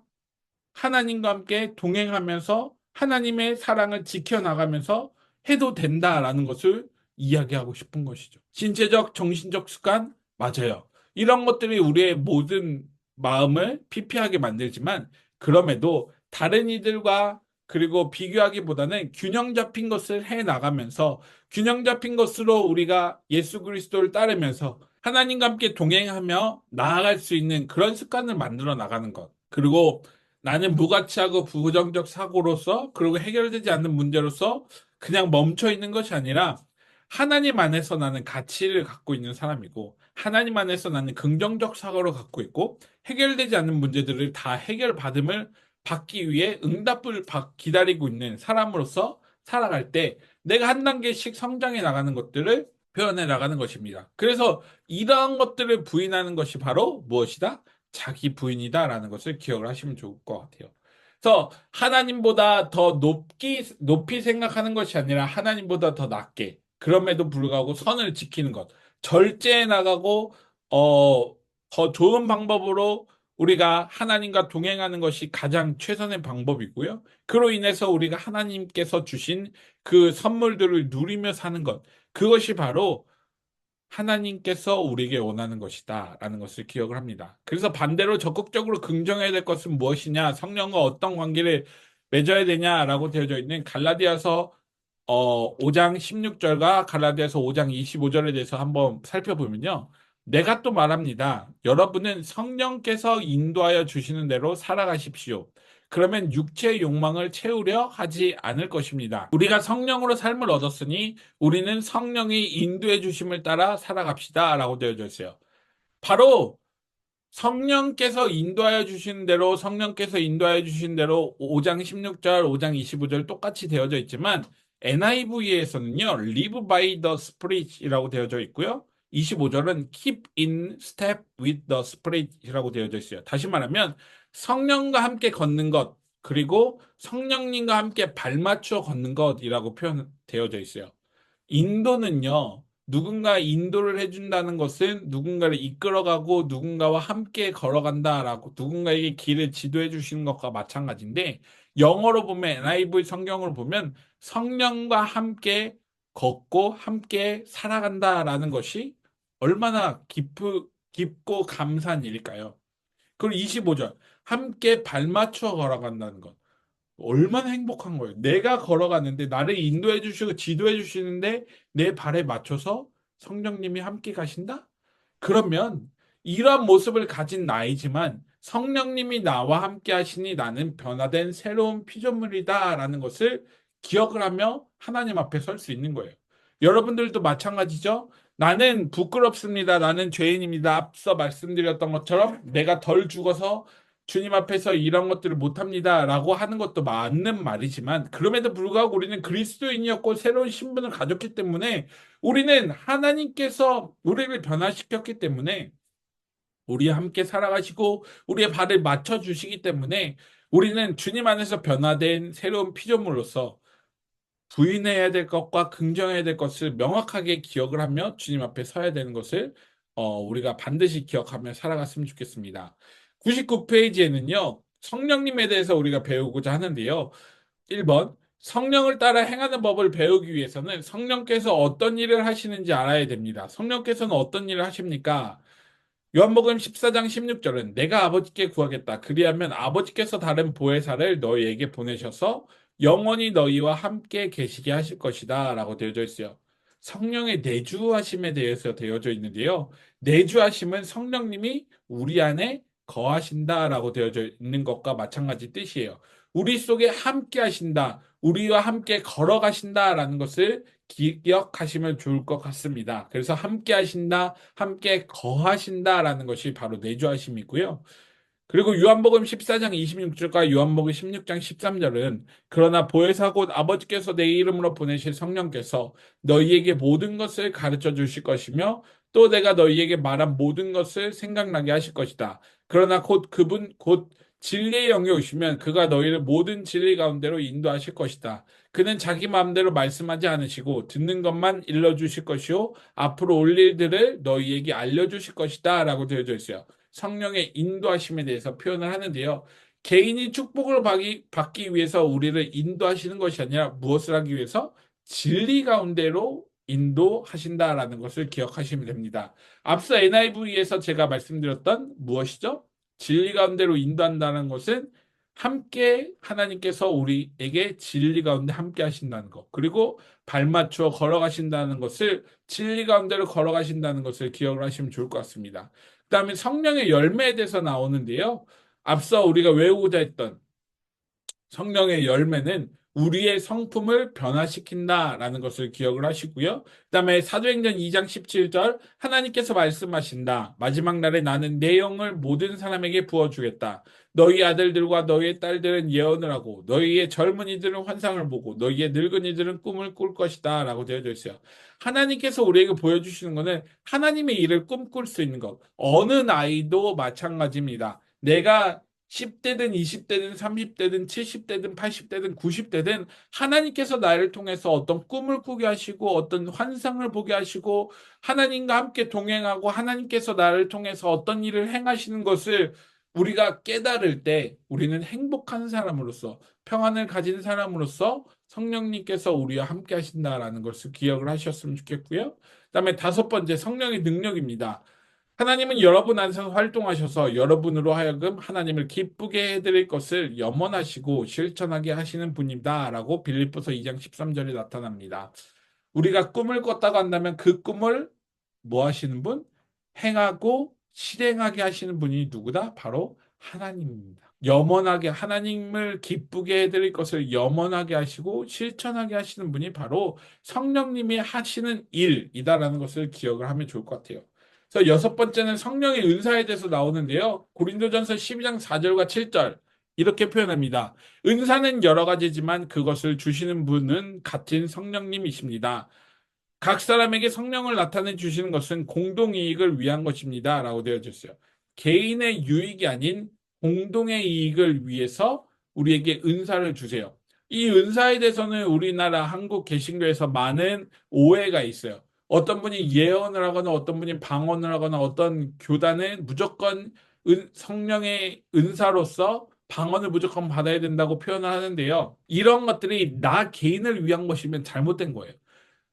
하나님과 함께 동행하면서 하나님의 사랑을 지켜나가면서 해도 된다라는 것을 이야기하고 싶은 것이죠. 신체적, 정신적 습관, 맞아요. 이런 것들이 우리의 모든 마음을 피폐하게 만들지만 그럼에도 다른 이들과 그리고 비교하기보다는 균형 잡힌 것을 해 나가면서 균형 잡힌 것으로 우리가 예수 그리스도를 따르면서 하나님과 함께 동행하며 나아갈 수 있는 그런 습관을 만들어 나가는 것. 그리고 나는 무가치하고 부정적 사고로서 그리고 해결되지 않는 문제로서 그냥 멈춰 있는 것이 아니라 하나님 안에서 나는 가치를 갖고 있는 사람이고 하나님 안에서 나는 긍정적 사고를 갖고 있고 해결되지 않는 문제들을 다 해결받음을 받기 위해 기다리고 있는 사람으로서 살아갈 때 내가 한 단계씩 성장해 나가는 것들을 표현해 나가는 것입니다. 그래서 이러한 것들을 부인하는 것이 바로 무엇이다? 자기 부인이다라는 것을 기억을 하시면 좋을 것 같아요. 그래서 하나님보다 더 높이 생각하는 것이 아니라 하나님보다 더 낮게, 그럼에도 불구하고 선을 지키는 것, 절제해 나가고, 더 좋은 방법으로 우리가 하나님과 동행하는 것이 가장 최선의 방법이고요. 그로 인해서 우리가 하나님께서 주신 그 선물들을 누리며 사는 것, 그것이 바로 하나님께서 우리에게 원하는 것이다 라는 것을 기억을 합니다. 그래서 반대로 적극적으로 긍정해야 될 것은 무엇이냐, 성령과 어떤 관계를 맺어야 되냐라고 되어져 있는 갈라디아서 5장 16절과 갈라디아서 5장 25절에 대해서 한번 살펴보면요. 내가 또 말합니다. 여러분은 성령께서 인도하여 주시는 대로 살아가십시오. 그러면 육체의 욕망을 채우려 하지 않을 것입니다. 우리가 성령으로 삶을 얻었으니 우리는 성령이 인도해 주심을 따라 살아갑시다 라고 되어져 있어요. 바로 성령께서 인도하여 주신 대로 성령께서 인도하여 주신 대로 5장 16절, 5장 25절 똑같이 되어져 있지만 NIV에서는요. Live by the Spirit이라고 되어져 있고요. 25절은 Keep in step with the Spirit이라고 되어져 있어요. 다시 말하면 성령과 함께 걷는 것 그리고 성령님과 함께 발맞춰 걷는 것이라고 표현되어져 있어요. 인도는요, 누군가 인도를 해준다는 것은 누군가를 이끌어가고 누군가와 함께 걸어간다라고 누군가에게 길을 지도해 주시는 것과 마찬가지인데 영어로 보면 NIV 성경으로 보면 성령과 함께 걷고 함께 살아간다라는 것이 얼마나 깊고 감사한 일일까요? 그리고 25절 함께 발맞춰 걸어간다는 것. 얼마나 행복한 거예요. 내가 걸어가는데 나를 인도해 주시고 지도해 주시는데 내 발에 맞춰서 성령님이 함께 가신다? 그러면 이러한 모습을 가진 나이지만 성령님이 나와 함께 하시니 나는 변화된 새로운 피조물이다라는 것을 기억을 하며 하나님 앞에 설 수 있는 거예요. 여러분들도 마찬가지죠? 나는 부끄럽습니다. 나는 죄인입니다. 앞서 말씀드렸던 것처럼 내가 덜 죽어서 주님 앞에서 이런 것들을 못합니다. 라고 하는 것도 맞는 말이지만 그럼에도 불구하고 우리는 그리스도인이었고 새로운 신분을 가졌기 때문에 우리는 하나님께서 우리를 변화시켰기 때문에 우리와 함께 살아가시고 우리의 발을 맞춰주시기 때문에 우리는 주님 안에서 변화된 새로운 피조물로서 부인해야 될 것과 긍정해야 될 것을 명확하게 기억을 하며 주님 앞에 서야 되는 것을 우리가 반드시 기억하며 살아갔으면 좋겠습니다. 99페이지에는요. 성령님에 대해서 우리가 배우고자 하는데요. 1번, 성령을 따라 행하는 법을 배우기 위해서는 성령께서 어떤 일을 하시는지 알아야 됩니다. 성령께서는 어떤 일을 하십니까? 요한복음 14장 16절은 내가 아버지께 구하겠다. 그리하면 아버지께서 다른 보혜사를 너희에게 보내셔서 영원히 너희와 함께 계시게 하실 것이다. 라고 되어져 있어요. 성령의 내주하심에 대해서 되어져 있는데요. 내주하심은 성령님이 우리 안에 거하신다. 라고 되어져 있는 것과 마찬가지 뜻이에요. 우리 속에 함께 하신다. 우리와 함께 걸어가신다. 라는 것을 기억하시면 좋을 것 같습니다. 그래서 함께 하신다, 함께 거하신다라는 것이 바로 내주하심이고요. 그리고 요한복음 14장 26절과 요한복음 16장 13절은 그러나 보혜사 곧 아버지께서 내 이름으로 보내실 성령께서 너희에게 모든 것을 가르쳐 주실 것이며 또 내가 너희에게 말한 모든 것을 생각나게 하실 것이다. 그러나 곧 진리의 영이 오시면 그가 너희를 모든 진리 가운데로 인도하실 것이다. 그는 자기 마음대로 말씀하지 않으시고 듣는 것만 일러주실 것이요 앞으로 올 일들을 너희에게 알려주실 것이다 라고 되어져 있어요. 성령의 인도하심에 대해서 표현을 하는데요. 개인이 축복을 받기 위해서 우리를 인도하시는 것이 아니라 무엇을 하기 위해서 진리 가운데로 인도하신다라는 것을 기억하시면 됩니다. 앞서 NIV에서 제가 말씀드렸던 무엇이죠? 진리 가운데로 인도한다는 것은 함께 하나님께서 우리에게 진리 가운데 함께 하신다는 것, 그리고 발맞추어 걸어가신다는 것을 진리 가운데로 걸어가신다는 것을 기억을 하시면 좋을 것 같습니다. 그다음에 성령의 열매에 대해서 나오는데요. 앞서 우리가 외우고자 했던 성령의 열매는 우리의 성품을 변화시킨다라는 것을 기억을 하시고요. 그다음에 사도행전 2장 17절 하나님께서 말씀하신다. 마지막 날에 나는 내 영을 모든 사람에게 부어주겠다. 너희 아들들과 너희의 딸들은 예언을 하고 너희의 젊은이들은 환상을 보고 너희의 늙은이들은 꿈을 꿀 것이다 라고 되어져 있어요. 하나님께서 우리에게 보여주시는 것은 하나님의 일을 꿈꿀 수 있는 것. 어느 나이도 마찬가지입니다. 내가 10대든 20대든 30대든 70대든 80대든 90대든 하나님께서 나를 통해서 어떤 꿈을 꾸게 하시고 어떤 환상을 보게 하시고 하나님과 함께 동행하고 하나님께서 나를 통해서 어떤 일을 행하시는 것을 우리가 깨달을 때 우리는 행복한 사람으로서 평안을 가진 사람으로서 성령님께서 우리와 함께 하신다라는 것을 기억을 하셨으면 좋겠고요. 그다음에 다섯 번째 성령의 능력입니다. 하나님은 여러분 안에서 활동하셔서 여러분으로 하여금 하나님을 기쁘게 해드릴 것을 염원하시고 실천하게 하시는 분이다 라고 빌립보서 2장 13절에 나타납니다. 우리가 꿈을 꿨다고 한다면 그 꿈을 뭐 하시는 분? 행하고 실행하게 하시는 분이 누구다? 바로 하나님입니다. 염원하게 하나님을 기쁘게 해드릴 것을 염원하게 하시고 실천하게 하시는 분이 바로 성령님이 하시는 일이다라는 것을 기억을 하면 좋을 것 같아요. 그래서 여섯 번째는 성령의 은사에 대해서 나오는데요. 고린도전서 12장 4절과 7절 이렇게 표현합니다. 은사는 여러 가지지만 그것을 주시는 분은 같은 성령님이십니다. 각 사람에게 성령을 나타내 주시는 것은 공동 이익을 위한 것입니다. 라고 되어져 있어요. 개인의 유익이 아닌 공동의 이익을 위해서 우리에게 은사를 주세요. 이 은사에 대해서는 우리나라 한국 개신교에서 많은 오해가 있어요. 어떤 분이 예언을 하거나 어떤 분이 방언을 하거나 어떤 교단은 무조건 성령의 은사로서 방언을 무조건 받아야 된다고 표현을 하는데요. 이런 것들이 나 개인을 위한 것이면 잘못된 거예요.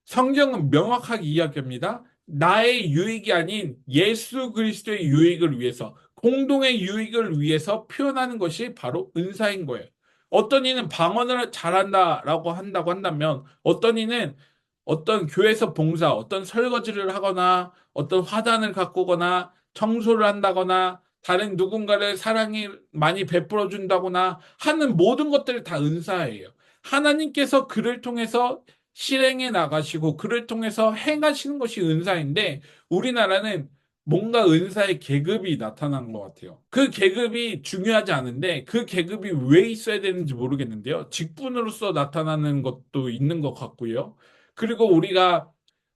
성경은 명확하게 이야기합니다. 나의 유익이 아닌 예수 그리스도의 유익을 위해서, 공동의 유익을 위해서 표현하는 것이 바로 은사인 거예요. 어떤 이는 방언을 잘한다라고 한다고 한다면, 어떤 이는 어떤 교회에서 봉사, 어떤 설거지를 하거나, 어떤 화단을 가꾸거나, 청소를 한다거나, 다른 누군가를 사랑이 많이 베풀어 준다거나 하는 모든 것들이 다 은사예요. 하나님께서 그를 통해서 실행해 나가시고 그를 통해서 행하시는 것이 은사인데 우리나라는 뭔가 은사의 계급이 나타난 것 같아요. 그 계급이 중요하지 않은데 그 계급이 왜 있어야 되는지 모르겠는데요. 직분으로서 나타나는 것도 있는 것 같고요. 그리고 우리가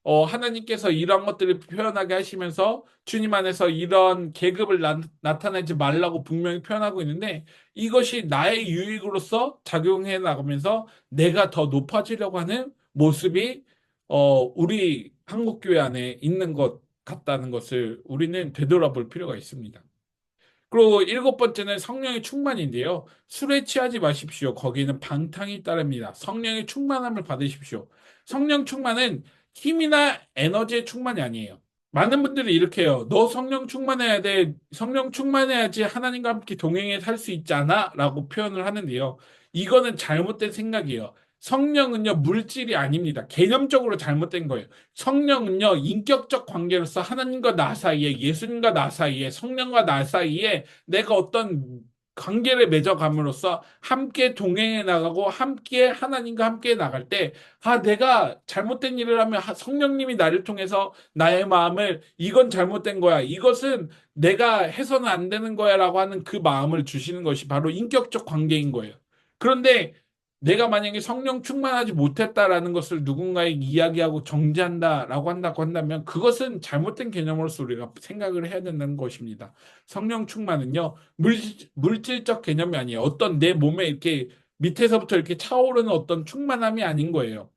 하나님께서 이런 것들을 표현하게 하시면서 주님 안에서 이런 계급을 나타내지 말라고 분명히 표현하고 있는데 이것이 나의 유익으로서 작용해 나가면서 내가 더 높아지려고 하는 모습이 우리 한국교회 안에 있는 것 같다는 것을 우리는 되돌아볼 필요가 있습니다. 그리고 일곱 번째는 성령의 충만인데요. 술에 취하지 마십시오. 거기에는 방탕이 따릅니다. 성령의 충만함을 받으십시오. 성령 충만은 힘이나 에너지의 충만이 아니에요. 많은 분들이 이렇게 해요. 너 성령 충만해야 돼. 성령 충만해야지 하나님과 함께 동행해 살 수 있잖아. 라고 표현을 하는데요. 이거는 잘못된 생각이에요. 성령은요, 물질이 아닙니다. 개념적으로 잘못된 거예요. 성령은요, 인격적 관계로서 하나님과 나 사이에, 예수님과 나 사이에, 성령과 나 사이에 내가 어떤 관계를 맺어감으로써 함께 동행해 나가고 함께 하나님과 함께 나갈 때, 아, 내가 잘못된 일을 하면 성령님이 나를 통해서 나의 마음을 이건 잘못된 거야. 이것은 내가 해서는 안 되는 거야. 라고 하는 그 마음을 주시는 것이 바로 인격적 관계인 거예요. 그런데 내가 만약에 성령 충만하지 못했다라는 것을 누군가에게 이야기하고 정죄한다라고 한다고 한다면 그것은 잘못된 개념으로서 우리가 생각을 해야 된다는 것입니다. 성령 충만은요, 물질적 개념이 아니에요. 어떤 내 몸에 이렇게 밑에서부터 이렇게 차오르는 어떤 충만함이 아닌 거예요.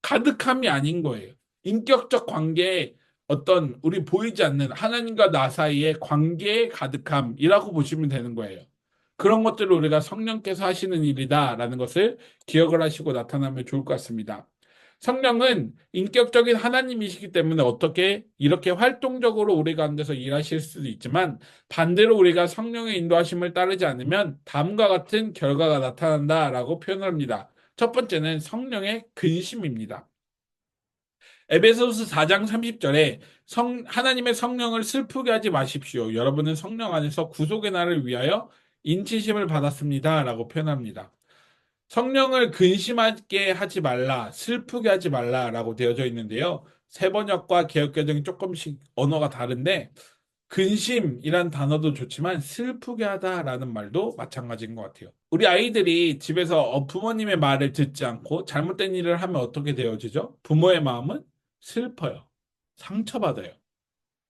가득함이 아닌 거예요. 인격적 관계에 어떤 우리 보이지 않는 하나님과 나 사이의 관계의 가득함이라고 보시면 되는 거예요. 그런 것들을 우리가 성령께서 하시는 일이다라는 것을 기억을 하시고 나타나면 좋을 것 같습니다. 성령은 인격적인 하나님이시기 때문에 어떻게 이렇게 활동적으로 우리 가운데서 일하실 수도 있지만 반대로 우리가 성령의 인도하심을 따르지 않으면 다음과 같은 결과가 나타난다라고 표현합니다. 첫 번째는 성령의 근심입니다. 에베소서 4장 30절에 하나님의 성령을 슬프게 하지 마십시오. 여러분은 성령 안에서 구속의 날을 위하여 인치심을 받았습니다. 라고 표현합니다. 성령을 근심하게 하지 말라, 슬프게 하지 말라라고 되어져 있는데요. 세번역과 개역개정이 조금씩 언어가 다른데 근심이란 단어도 좋지만 슬프게 하다라는 말도 마찬가지인 것 같아요. 우리 아이들이 집에서 부모님의 말을 듣지 않고 잘못된 일을 하면 어떻게 되어지죠? 부모의 마음은 슬퍼요. 상처받아요.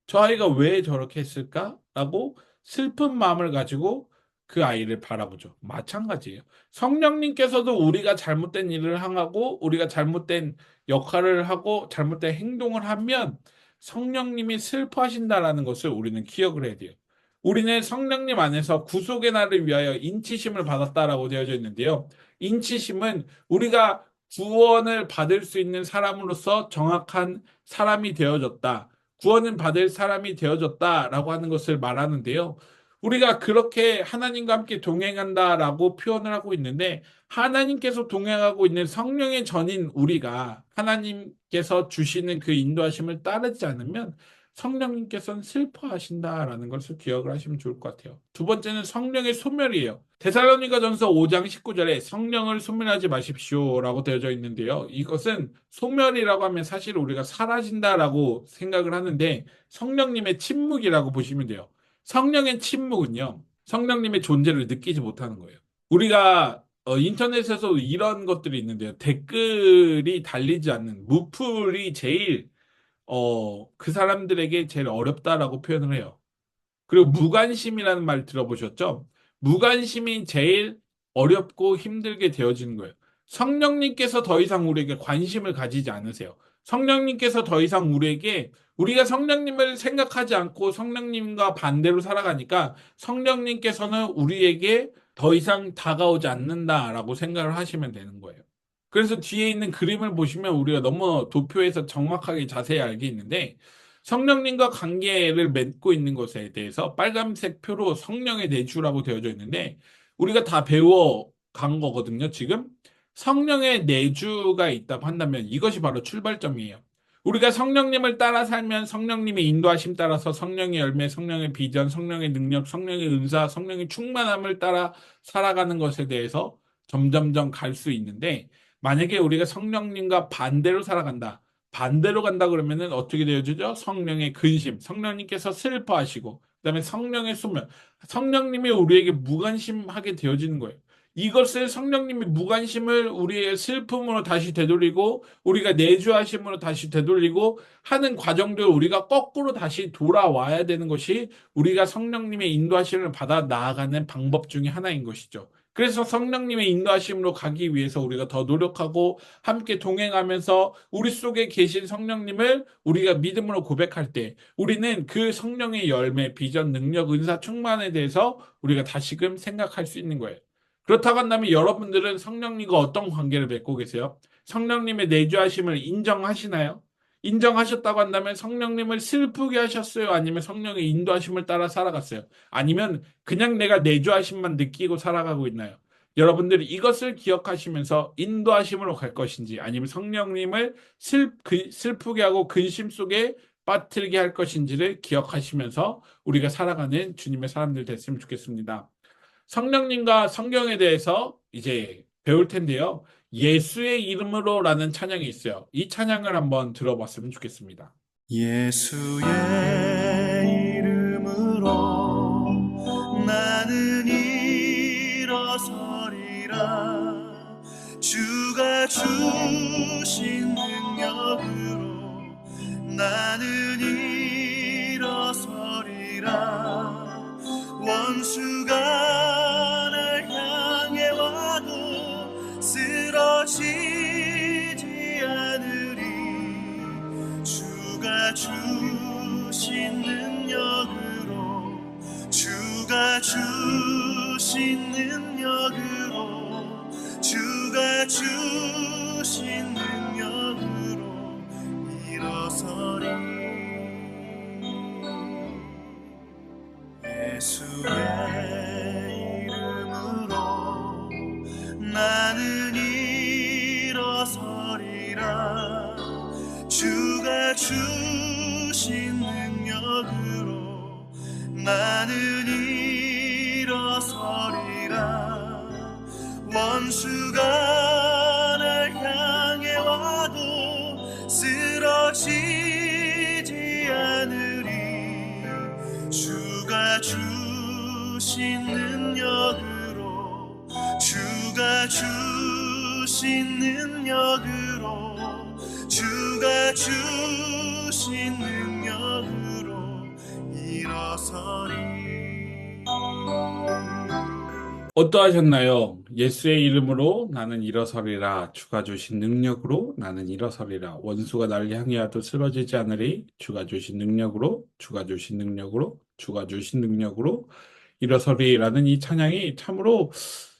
저 아이가 왜 저렇게 했을까? 라고 슬픈 마음을 가지고 그 아이를 바라보죠. 마찬가지예요. 성령님께서도 우리가 잘못된 일을 행하고 우리가 잘못된 역할을 하고 잘못된 행동을 하면 성령님이 슬퍼하신다라는 것을 우리는 기억을 해야 돼요. 우리는 성령님 안에서 구속의 날을 위하여 인치심을 받았다라고 되어져 있는데요. 인치심은 우리가 구원을 받을 수 있는 사람으로서 정확한 사람이 되어졌다. 구원은 받을 사람이 되어졌다라고 하는 것을 말하는데요. 우리가 그렇게 하나님과 함께 동행한다라고 표현을 하고 있는데 하나님께서 동행하고 있는 성령의 전인 우리가 하나님께서 주시는 그 인도하심을 따르지 않으면 성령님께서는 슬퍼하신다라는 것을 기억을 하시면 좋을 것 같아요. 두 번째는 성령의 소멸이에요. 데살로니가전서 5장 19절에 성령을 소멸하지 마십시오라고 되어져 있는데요. 이것은 소멸이라고 하면 사실 우리가 사라진다라고 생각을 하는데 성령님의 침묵이라고 보시면 돼요. 성령의 침묵은요. 성령님의 존재를 느끼지 못하는 거예요. 우리가 인터넷에서 이런 것들이 있는데요. 댓글이 달리지 않는 무풀이 제일 그 사람들에게 제일 어렵다라고 표현을 해요. 그리고 무관심이라는 말 들어보셨죠? 무관심이 제일 어렵고 힘들게 되어지는 거예요. 성령님께서 더 이상 우리에게 관심을 가지지 않으세요. 성령님께서 더 이상 우리에게 우리가 성령님을 생각하지 않고 성령님과 반대로 살아가니까 성령님께서는 우리에게 더 이상 다가오지 않는다라고 생각을 하시면 되는 거예요. 그래서 뒤에 있는 그림을 보시면 우리가 너무 도표에서 정확하게 자세히 알게 있는데 성령님과 관계를 맺고 있는 것에 대해서 빨간색 표로 성령의 내주라고 되어져 있는데 우리가 다 배워 간 거거든요, 지금. 성령의 내주가 있다고 한다면 이것이 바로 출발점이에요. 우리가 성령님을 따라 살면 성령님의 인도하심 따라서 성령의 열매, 성령의 비전, 성령의 능력, 성령의 은사, 성령의 충만함을 따라 살아가는 것에 대해서 점점점 갈 수 있는데 만약에 우리가 성령님과 반대로 살아간다. 반대로 간다 그러면은 어떻게 되어지죠? 성령의 근심, 성령님께서 슬퍼하시고, 그다음에 성령의 소멸, 성령님이 우리에게 무관심하게 되어지는 거예요. 이것을 성령님이 무관심을 우리의 슬픔으로 다시 되돌리고, 우리가 내주하심으로 다시 되돌리고 하는 과정들 우리가 거꾸로 다시 돌아와야 되는 것이 우리가 성령님의 인도하심을 받아 나아가는 방법 중에 하나인 것이죠. 그래서 성령님의 인도하심으로 가기 위해서 우리가 더 노력하고 함께 동행하면서 우리 속에 계신 성령님을 우리가 믿음으로 고백할 때 우리는 그 성령의 열매, 비전, 능력, 은사, 충만에 대해서 우리가 다시금 생각할 수 있는 거예요. 그렇다고 한다면 여러분들은 성령님과 어떤 관계를 맺고 계세요? 성령님의 내주하심을 인정하시나요? 인정하셨다고 한다면 성령님을 슬프게 하셨어요? 아니면 성령의 인도하심을 따라 살아갔어요? 아니면 그냥 내가 내주하심만 느끼고 살아가고 있나요? 여러분들이 이것을 기억하시면서 인도하심으로 갈 것인지 아니면 성령님을 슬프게 하고 근심 속에 빠뜨리게 할 것인지를 기억하시면서 우리가 살아가는 주님의 사람들 됐으면 좋겠습니다. 성령님과 성경에 대해서 이제 배울 텐데요. 예수의 이름으로라는 찬양이 있어요. 이 찬양을 한번 들어봤으면 좋겠습니다. 예수의 이름으로 나는 일어서리라. 주가 주신 능력으로 나는 일어서리라. 원수가 날 향해 와도 쓰러지지 않으리. 주가 주신 능력으로 주가 주신 능력으로 주가 주신 능력으로 일어서리. 예수의 이름으로 나는 일어서리라. 주가 주신 능력으로 나는 일어서리라. 원수가 날 향해 와도 쓰러지지 않으리. 주가 주신 능력으로 주가 주신 능력으로 주가 주신 능력으로 일어서리. 어떠하셨나요? 예수의 이름으로 나는 일어서리라. 주가 주신 능력으로 나는 일어서리라. 원수가 날 향해 와도 쓰러지지 않으리. 주가 주신 능력으로 주가 주신 능력으로 주가 주신 능력으로 일어서리라는 이 찬양이 참으로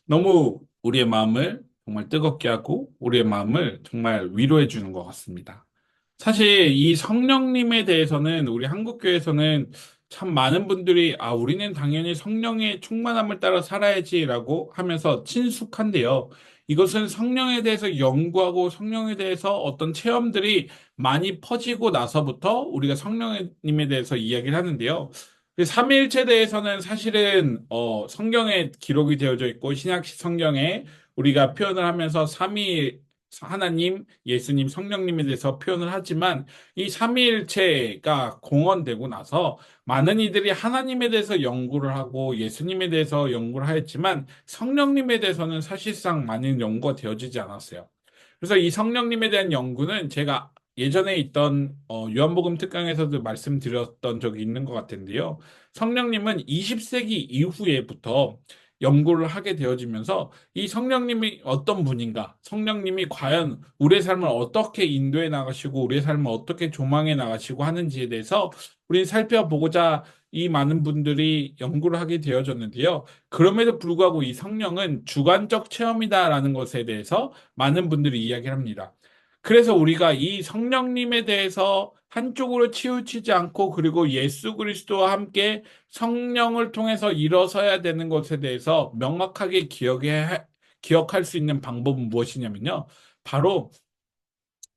너무 우리의 마음을 정말 뜨겁게 하고 우리의 마음을 정말 위로해 주는 것 같습니다. 사실 이 성령님에 대해서는 우리 한국교회에서는 참 많은 분들이 우리는 당연히 성령의 충만함을 따라 살아야지라고 하면서 친숙한데요. 이것은 성령에 대해서 연구하고 성령에 대해서 어떤 체험들이 많이 퍼지고 나서부터 우리가 성령님에 대해서 이야기를 하는데요. 그 삼위일체 대해서는 사실은 성경에 기록이 되어져 있고 신약 성경에 우리가 표현을 하면서 삼위 하나님, 예수님, 성령님에 대해서 표현을 하지만 이 삼위일체가 공언되고 나서 많은 이들이 하나님에 대해서 연구를 하고 예수님에 대해서 연구를 하였지만 성령님에 대해서는 사실상 많은 연구가 되어지지 않았어요. 그래서 이 성령님에 대한 연구는 제가 예전에 있던 요한복음 특강에서도 말씀드렸던 적이 있는 것 같은데요. 성령님은 20세기 이후에부터 연구를 하게 되어지면서 이 성령님이 어떤 분인가, 성령님이 과연 우리의 삶을 어떻게 인도해 나가시고 우리의 삶을 어떻게 조망해 나가시고 하는지에 대해서 우리 살펴보고자 이 많은 분들이 연구를 하게 되어졌는데요. 그럼에도 불구하고 이 성령은 주관적 체험이다라는 것에 대해서 많은 분들이 이야기를 합니다. 그래서 우리가 이 성령님에 대해서 한쪽으로 치우치지 않고 그리고 예수 그리스도와 함께 성령을 통해서 일어서야 되는 것에 대해서 명확하게 기억할 수 있는 방법은 무엇이냐면요. 바로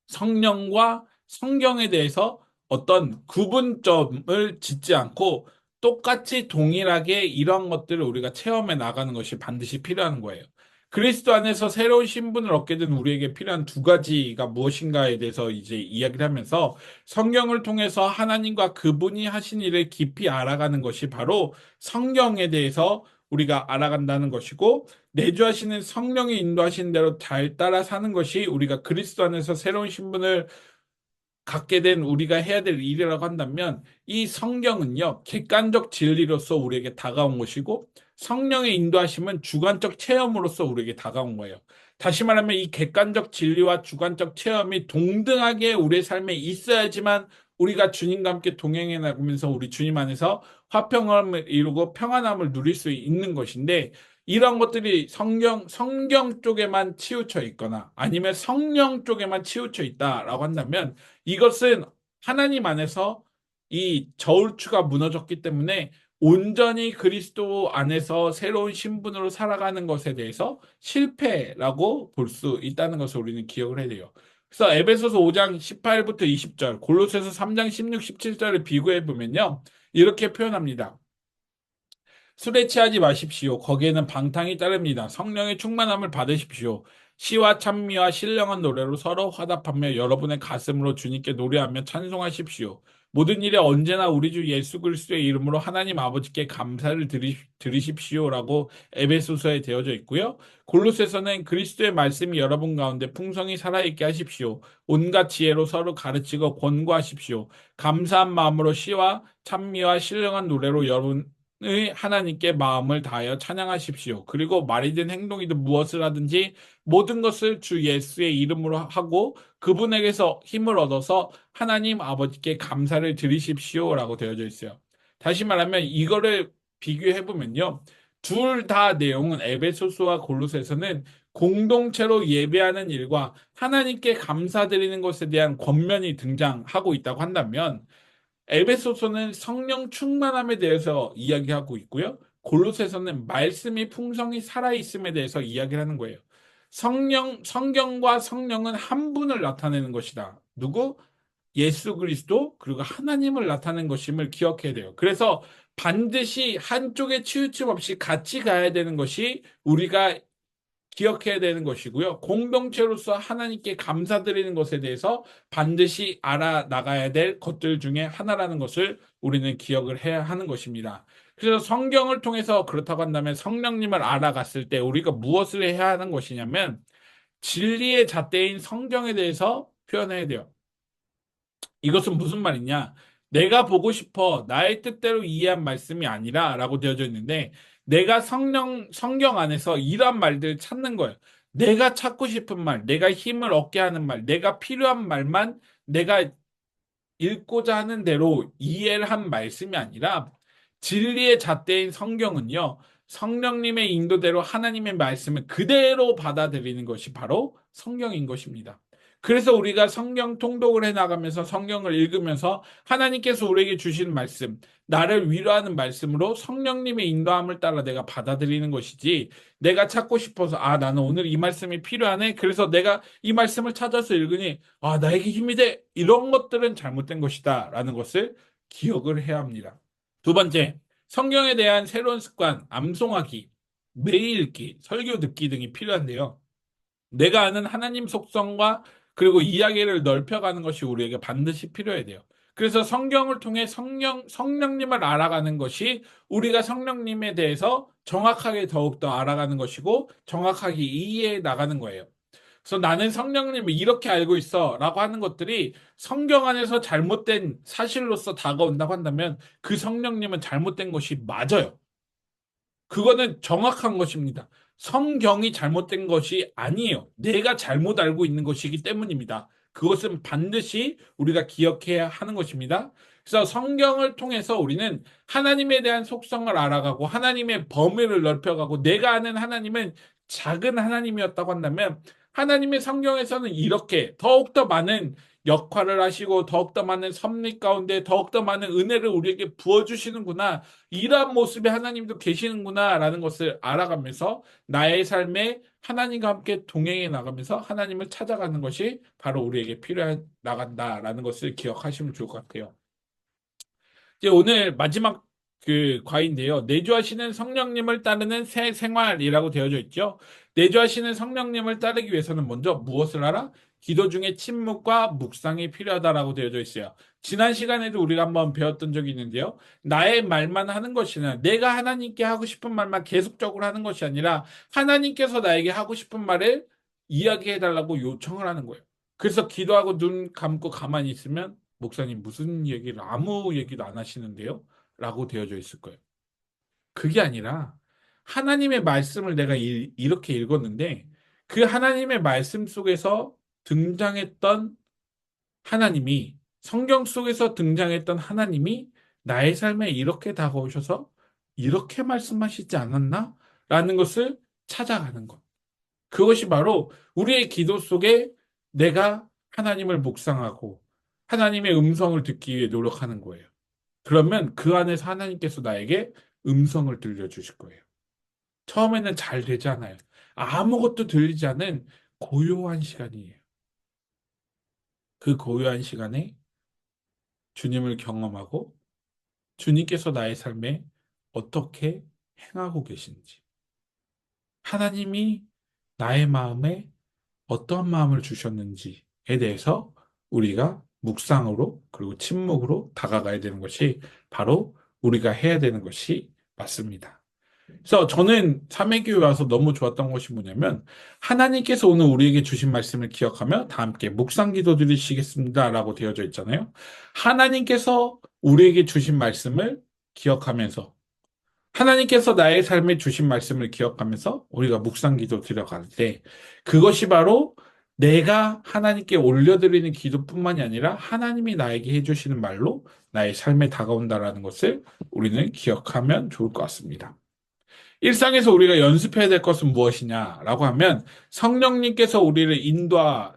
성령과 성경에 대해서 어떤 구분점을 짓지 않고 똑같이 동일하게 이런 것들을 우리가 체험해 나가는 것이 반드시 필요한 거예요. 그리스도 안에서 새로운 신분을 얻게 된 우리에게 필요한 두 가지가 무엇인가에 대해서 이제 이야기를 하면서 성경을 통해서 하나님과 그분이 하신 일을 깊이 알아가는 것이 바로 성경에 대해서 우리가 알아간다는 것이고 내주하시는 성령이 인도하시는 대로 잘 따라 사는 것이 우리가 그리스도 안에서 새로운 신분을 갖게 된 우리가 해야 될 일이라고 한다면 이 성경은요, 객관적 진리로서 우리에게 다가온 것이고 성령의 인도하심은 주관적 체험으로서 우리에게 다가온 거예요. 다시 말하면 이 객관적 진리와 주관적 체험이 동등하게 우리의 삶에 있어야지만 우리가 주님과 함께 동행해 나가면서 우리 주님 안에서 화평함을 이루고 평안함을 누릴 수 있는 것인데, 이런 것들이 성경 쪽에만 치우쳐 있거나 아니면 성령 쪽에만 치우쳐 있다라고 한다면 이것은 하나님 안에서 이 저울추가 무너졌기 때문에 온전히 그리스도 안에서 새로운 신분으로 살아가는 것에 대해서 실패라고 볼 수 있다는 것을 우리는 기억을 해야 돼요. 그래서 에베소서 5장 18부터 20절, 골로새서 3장 16, 17절을 비교해 보면요, 이렇게 표현합니다. 술에 취하지 마십시오. 거기에는 방탕이 따릅니다. 성령의 충만함을 받으십시오. 시와 찬미와 신령한 노래로 서로 화답하며 여러분의 가슴으로 주님께 노래하며 찬송하십시오. 모든 일에 언제나 우리 주 예수 그리스도의 이름으로 하나님 아버지께 감사를 드리십시오라고 에베소서에 되어져 있고요. 골로새서는 그리스도의 말씀이 여러분 가운데 풍성히 살아있게 하십시오. 온갖 지혜로 서로 가르치고 권고하십시오. 감사한 마음으로 시와 찬미와 신령한 노래로 여러분 의 하나님께 마음을 다하여 찬양하십시오. 그리고 말이든 행동이든 무엇을 하든지 모든 것을 주 예수의 이름으로 하고 그분에게서 힘을 얻어서 하나님 아버지께 감사를 드리십시오라고 되어져 있어요. 다시 말하면 이거를 비교해 보면요, 둘 다 내용은 에베소서와 골로새서는 공동체로 예배하는 일과 하나님께 감사드리는 것에 대한 권면이 등장하고 있다고 한다면, 에베소서는 성령 충만함에 대해서 이야기하고 있고요. 골로새서는 말씀이 풍성히 살아있음에 대해서 이야기를 하는 거예요. 성경과 성령은 한 분을 나타내는 것이다. 누구? 예수 그리스도, 그리고 하나님을 나타내는 것임을 기억해야 돼요. 그래서 반드시 한쪽에 치우침 없이 같이 가야 되는 것이 우리가 기억해야 되는 것이고요. 공동체로서 하나님께 감사드리는 것에 대해서 반드시 알아나가야 될 것들 중에 하나라는 것을 우리는 기억을 해야 하는 것입니다. 그래서 성경을 통해서 그렇다고 한다면 성령님을 알아갔을 때 우리가 무엇을 해야 하는 것이냐면 진리의 잣대인 성경에 대해서 표현해야 돼요. 이것은 무슨 말이냐? 내가 보고 싶어 나의 뜻대로 이해한 말씀이 아니라 라고 되어져 있는데, 내가 성경 안에서 이런 말들을 찾는 거예요. 내가 찾고 싶은 말, 내가 힘을 얻게 하는 말, 내가 필요한 말만 내가 읽고자 하는 대로 이해를 한 말씀이 아니라 진리의 잣대인 성경은요, 성령님의 인도대로 하나님의 말씀을 그대로 받아들이는 것이 바로 성경인 것입니다. 그래서 우리가 성경 통독을 해 나가면서 성경을 읽으면서 하나님께서 우리에게 주신 말씀, 나를 위로하는 말씀으로 성령님의 인도함을 따라 내가 받아들이는 것이지, 내가 찾고 싶어서 나는 오늘 이 말씀이 필요하네, 그래서 내가 이 말씀을 찾아서 읽으니 나에게 힘이 돼, 이런 것들은 잘못된 것이다 라는 것을 기억을 해야 합니다. 두 번째, 성경에 대한 새로운 습관, 암송하기, 매일 읽기, 설교 듣기 등이 필요한데요. 내가 아는 하나님 속성과 그리고 이야기를 넓혀가는 것이 우리에게 반드시 필요해야 돼요. 그래서 성경을 통해 성령님을 알아가는 것이 우리가 성령님에 대해서 정확하게 더욱더 알아가는 것이고 정확하게 이해해 나가는 거예요. 그래서 나는 성령님을 이렇게 알고 있어 라고 하는 것들이 성경 안에서 잘못된 사실로서 다가온다고 한다면 그 성령님은 잘못된 것이 맞아요. 그거는 정확한 것입니다. 성경이 잘못된 것이 아니에요. 내가 잘못 알고 있는 것이기 때문입니다. 그것은 반드시 우리가 기억해야 하는 것입니다. 그래서 성경을 통해서 우리는 하나님에 대한 속성을 알아가고 하나님의 범위를 넓혀가고, 내가 아는 하나님은 작은 하나님이었다고 한다면 하나님의 성경에서는 이렇게 더욱더 많은 역할을 하시고 더욱더 많은 섭리 가운데 더욱더 많은 은혜를 우리에게 부어주시는구나, 이러한 모습의 하나님도 계시는구나 라는 것을 알아가면서 나의 삶에 하나님과 함께 동행해 나가면서 하나님을 찾아가는 것이 바로 우리에게 필요해 나간다라는 것을 기억하시면 좋을 것 같아요. 이제 오늘 마지막 과인데요. 내주하시는 성령님을 따르는 새 생활이라고 되어져 있죠. 내주하시는 성령님을 따르기 위해서는 먼저 무엇을 하라? 기도 중에 침묵과 묵상이 필요하다라고 되어져 있어요. 지난 시간에도 우리가 한번 배웠던 적이 있는데요. 나의 말만 하는 것이 아니라 내가 하나님께 하고 싶은 말만 계속적으로 하는 것이 아니라 하나님께서 나에게 하고 싶은 말을 이야기해 달라고 요청을 하는 거예요. 그래서 기도하고 눈 감고 가만히 있으면 목사님 무슨 얘기를 아무 얘기도 안 하시는데요? 라고 되어져 있을 거예요. 그게 아니라 하나님의 말씀을 내가 이렇게 읽었는데 그 하나님의 말씀 속에서 등장했던 하나님이 성경 속에서 등장했던 하나님이 나의 삶에 이렇게 다가오셔서 이렇게 말씀하시지 않았나? 라는 것을 찾아가는 것. 그것이 바로 우리의 기도 속에 내가 하나님을 묵상하고 하나님의 음성을 듣기 위해 노력하는 거예요. 그러면 그 안에서 하나님께서 나에게 음성을 들려주실 거예요. 처음에는 잘 되지 않아요. 아무것도 들리지 않은 고요한 시간이에요. 그 고요한 시간에 주님을 경험하고 주님께서 나의 삶에 어떻게 행하고 계신지, 하나님이 나의 마음에 어떠한 마음을 주셨는지에 대해서 우리가 묵상으로 그리고 침묵으로 다가가야 되는 것이 바로 우리가 해야 되는 것이 맞습니다. 그래서 저는 삼회교회 와서 너무 좋았던 것이 뭐냐면 하나님께서 오늘 우리에게 주신 말씀을 기억하며 다 함께 묵상 기도 드리시겠습니다라고 되어져 있잖아요. 하나님께서 우리에게 주신 말씀을 기억하면서 하나님께서 나의 삶에 주신 말씀을 기억하면서 우리가 묵상 기도 드려갈 때 그것이 바로 내가 하나님께 올려드리는 기도뿐만이 아니라 하나님이 나에게 해주시는 말로 나의 삶에 다가온다라는 것을 우리는 기억하면 좋을 것 같습니다. 일상에서 우리가 연습해야 될 것은 무엇이냐라고 하면 성령님께서 우리를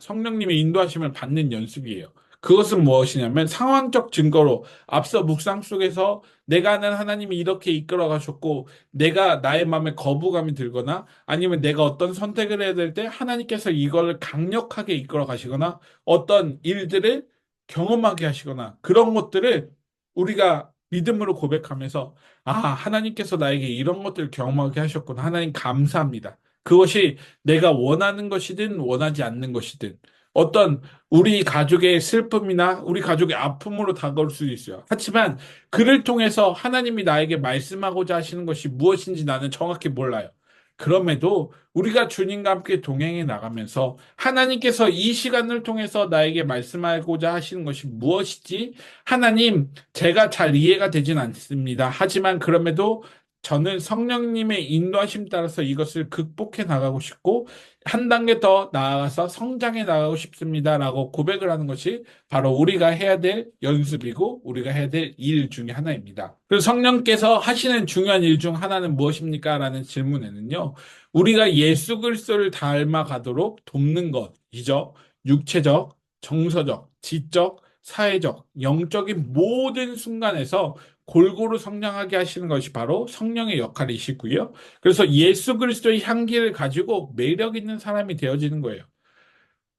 성령님의 인도하심을 받는 연습이에요. 그것은 무엇이냐면 상황적 증거로 앞서 묵상 속에서 내가 아는 하나님이 이렇게 이끌어 가셨고 내가 나의 마음에 거부감이 들거나 아니면 내가 어떤 선택을 해야 될 때 하나님께서 이걸 강력하게 이끌어 가시거나 어떤 일들을 경험하게 하시거나 그런 것들을 우리가 믿음으로 고백하면서 하나님께서 나에게 이런 것들을 경험하게 하셨구나. 하나님 감사합니다. 그것이 내가 원하는 것이든 원하지 않는 것이든 어떤 우리 가족의 슬픔이나 우리 가족의 아픔으로 다가올 수도 있어요. 하지만 그를 통해서 하나님이 나에게 말씀하고자 하시는 것이 무엇인지 나는 정확히 몰라요. 그럼에도 우리가 주님과 함께 동행해 나가면서 하나님께서 이 시간을 통해서 나에게 말씀하고자 하시는 것이 무엇이지? 하나님, 제가 잘 이해가 되진 않습니다. 하지만 그럼에도 저는 성령님의 인도하심 따라서 이것을 극복해 나가고 싶고 한 단계 더 나아가서 성장해 나가고 싶습니다라고 고백을 하는 것이 바로 우리가 해야 될 연습이고 우리가 해야 될 일 중에 하나입니다. 그래서 성령께서 하시는 중요한 일 중 하나는 무엇입니까? 라는 질문에는요. 우리가 예수 그리스도를 닮아가도록 돕는 것이죠. 육체적, 정서적, 지적, 사회적, 영적인 모든 순간에서 골고루 성장하게 하시는 것이 바로 성령의 역할이시고요. 그래서 예수 그리스도의 향기를 가지고 매력 있는 사람이 되어지는 거예요.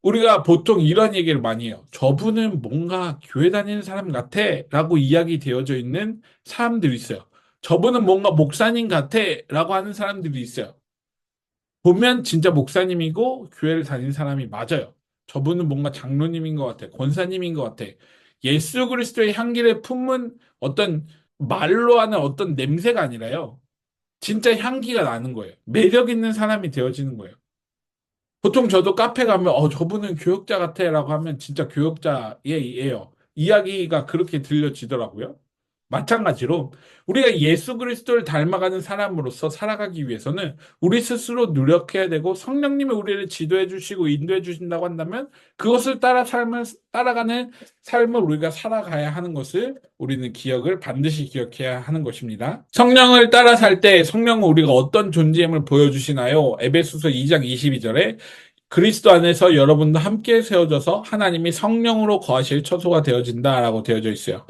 우리가 보통 이런 얘기를 많이 해요. 저분은 뭔가 교회 다니는 사람 같아 라고 이야기 되어져 있는 사람들이 있어요. 저분은 뭔가 목사님 같아 라고 하는 사람들이 있어요. 보면 진짜 목사님이고 교회를 다니는 사람이 맞아요. 저분은 뭔가 장로님인 것 같아. 권사님인 것 같아. 예수 그리스도의 향기를 품은 어떤 말로 하는 어떤 냄새가 아니라요. 진짜 향기가 나는 거예요. 매력 있는 사람이 되어지는 거예요. 보통 저도 카페 가면 저분은 교역자 같아라고 하면 진짜 교역자예요. 이야기가 그렇게 들려지더라고요. 마찬가지로 우리가 예수 그리스도를 닮아가는 사람으로서 살아가기 위해서는 우리 스스로 노력해야 되고 성령님이 우리를 지도해 주시고 인도해 주신다고 한다면 그것을 따라가는 삶을 우리가 살아가야 하는 것을 우리는 반드시 기억해야 하는 것입니다. 성령을 따라 살 때 성령은 우리가 어떤 존재임을 보여주시나요? 에베소서 2장 22절에 그리스도 안에서 여러분도 함께 세워져서 하나님이 성령으로 거하실 처소가 되어진다라고 되어져 있어요.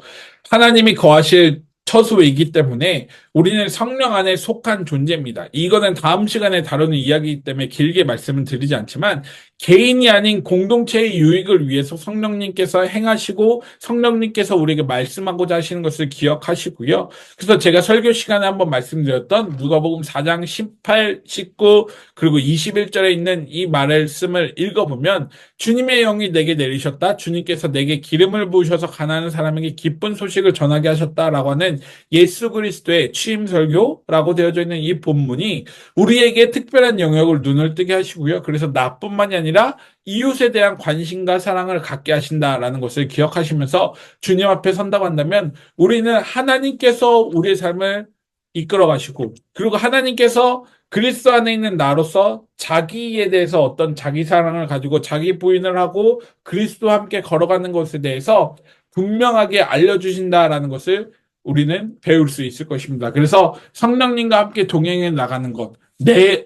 하나님이 거하실 처소이기 때문에 우리는 성령 안에 속한 존재입니다. 이거는 다음 시간에 다루는 이야기이기 때문에 길게 말씀은 드리지 않지만 개인이 아닌 공동체의 유익을 위해서 성령님께서 행하시고 성령님께서 우리에게 말씀하고자 하시는 것을 기억하시고요. 그래서 제가 설교 시간에 한번 말씀드렸던 누가복음 4장 18, 19 그리고 21절에 있는 이 말씀을 읽어보면 주님의 영이 내게 내리셨다. 주님께서 내게 기름을 부으셔서 가난한 사람에게 기쁜 소식을 전하게 하셨다라고 하는 예수 그리스도의 취임 설교라고 되어져 있는 이 본문이 우리에게 특별한 영역을 눈을 뜨게 하시고요. 그래서 나뿐만이 아니라 이웃에 대한 관심과 사랑을 갖게 하신다라는 것을 기억하시면서 주님 앞에 선다고 한다면 우리는 하나님께서 우리의 삶을 이끌어 가시고, 그리고 하나님께서 그리스도 안에 있는 나로서 자기에 대해서 어떤 자기 사랑을 가지고 자기 부인을 하고 그리스도와 함께 걸어가는 것에 대해서 분명하게 알려주신다라는 것을 우리는 배울 수 있을 것입니다. 그래서 성령님과 함께 동행해 나가는 것,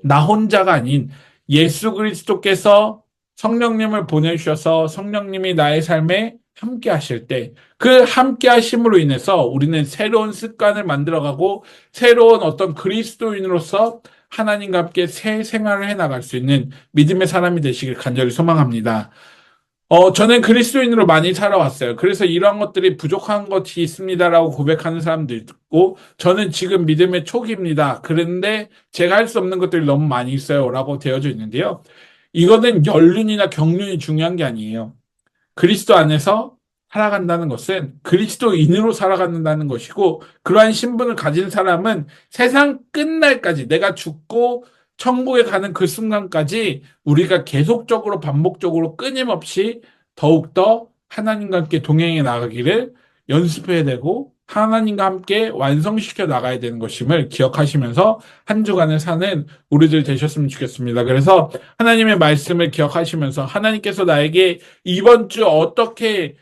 나 혼자가 아닌 예수 그리스도께서 성령님을 보내주셔서 성령님이 나의 삶에 함께 하실 때, 그 함께 하심으로 인해서 우리는 새로운 습관을 만들어가고 새로운 어떤 그리스도인으로서 하나님과 함께 새 생활을 해 나갈 수 있는 믿음의 사람이 되시길 간절히 소망합니다. 저는 그리스도인으로 많이 살아왔어요. 그래서 이러한 것들이 부족한 것이 있습니다라고 고백하는 사람도 있고, 저는 지금 믿음의 초기입니다. 그런데 제가 할 수 없는 것들이 너무 많이 있어요라고 되어져 있는데요. 이거는 연륜이나 경륜이 중요한 게 아니에요. 그리스도 안에서 살아간다는 것은 그리스도인으로 살아간다는 것이고, 그러한 신분을 가진 사람은 세상 끝날까지, 내가 죽고 천국에 가는 그 순간까지 우리가 계속적으로 반복적으로 끊임없이 더욱더 하나님과 함께 동행해 나가기를 연습해야 되고, 하나님과 함께 완성시켜 나가야 되는 것임을 기억하시면서 한 주간을 사는 우리들 되셨으면 좋겠습니다. 그래서 하나님의 말씀을 기억하시면서 하나님께서 나에게 이번 주 어떻게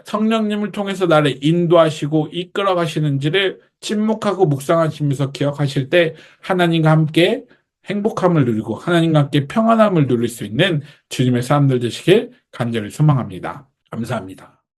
성령님을 통해서 나를 인도하시고 이끌어 가시는지를 침묵하고 묵상하시면서 기억하실 때 하나님과 함께 행복함을 누리고 하나님과 함께 평안함을 누릴 수 있는 주님의 사람들 되시길 간절히 소망합니다. 감사합니다.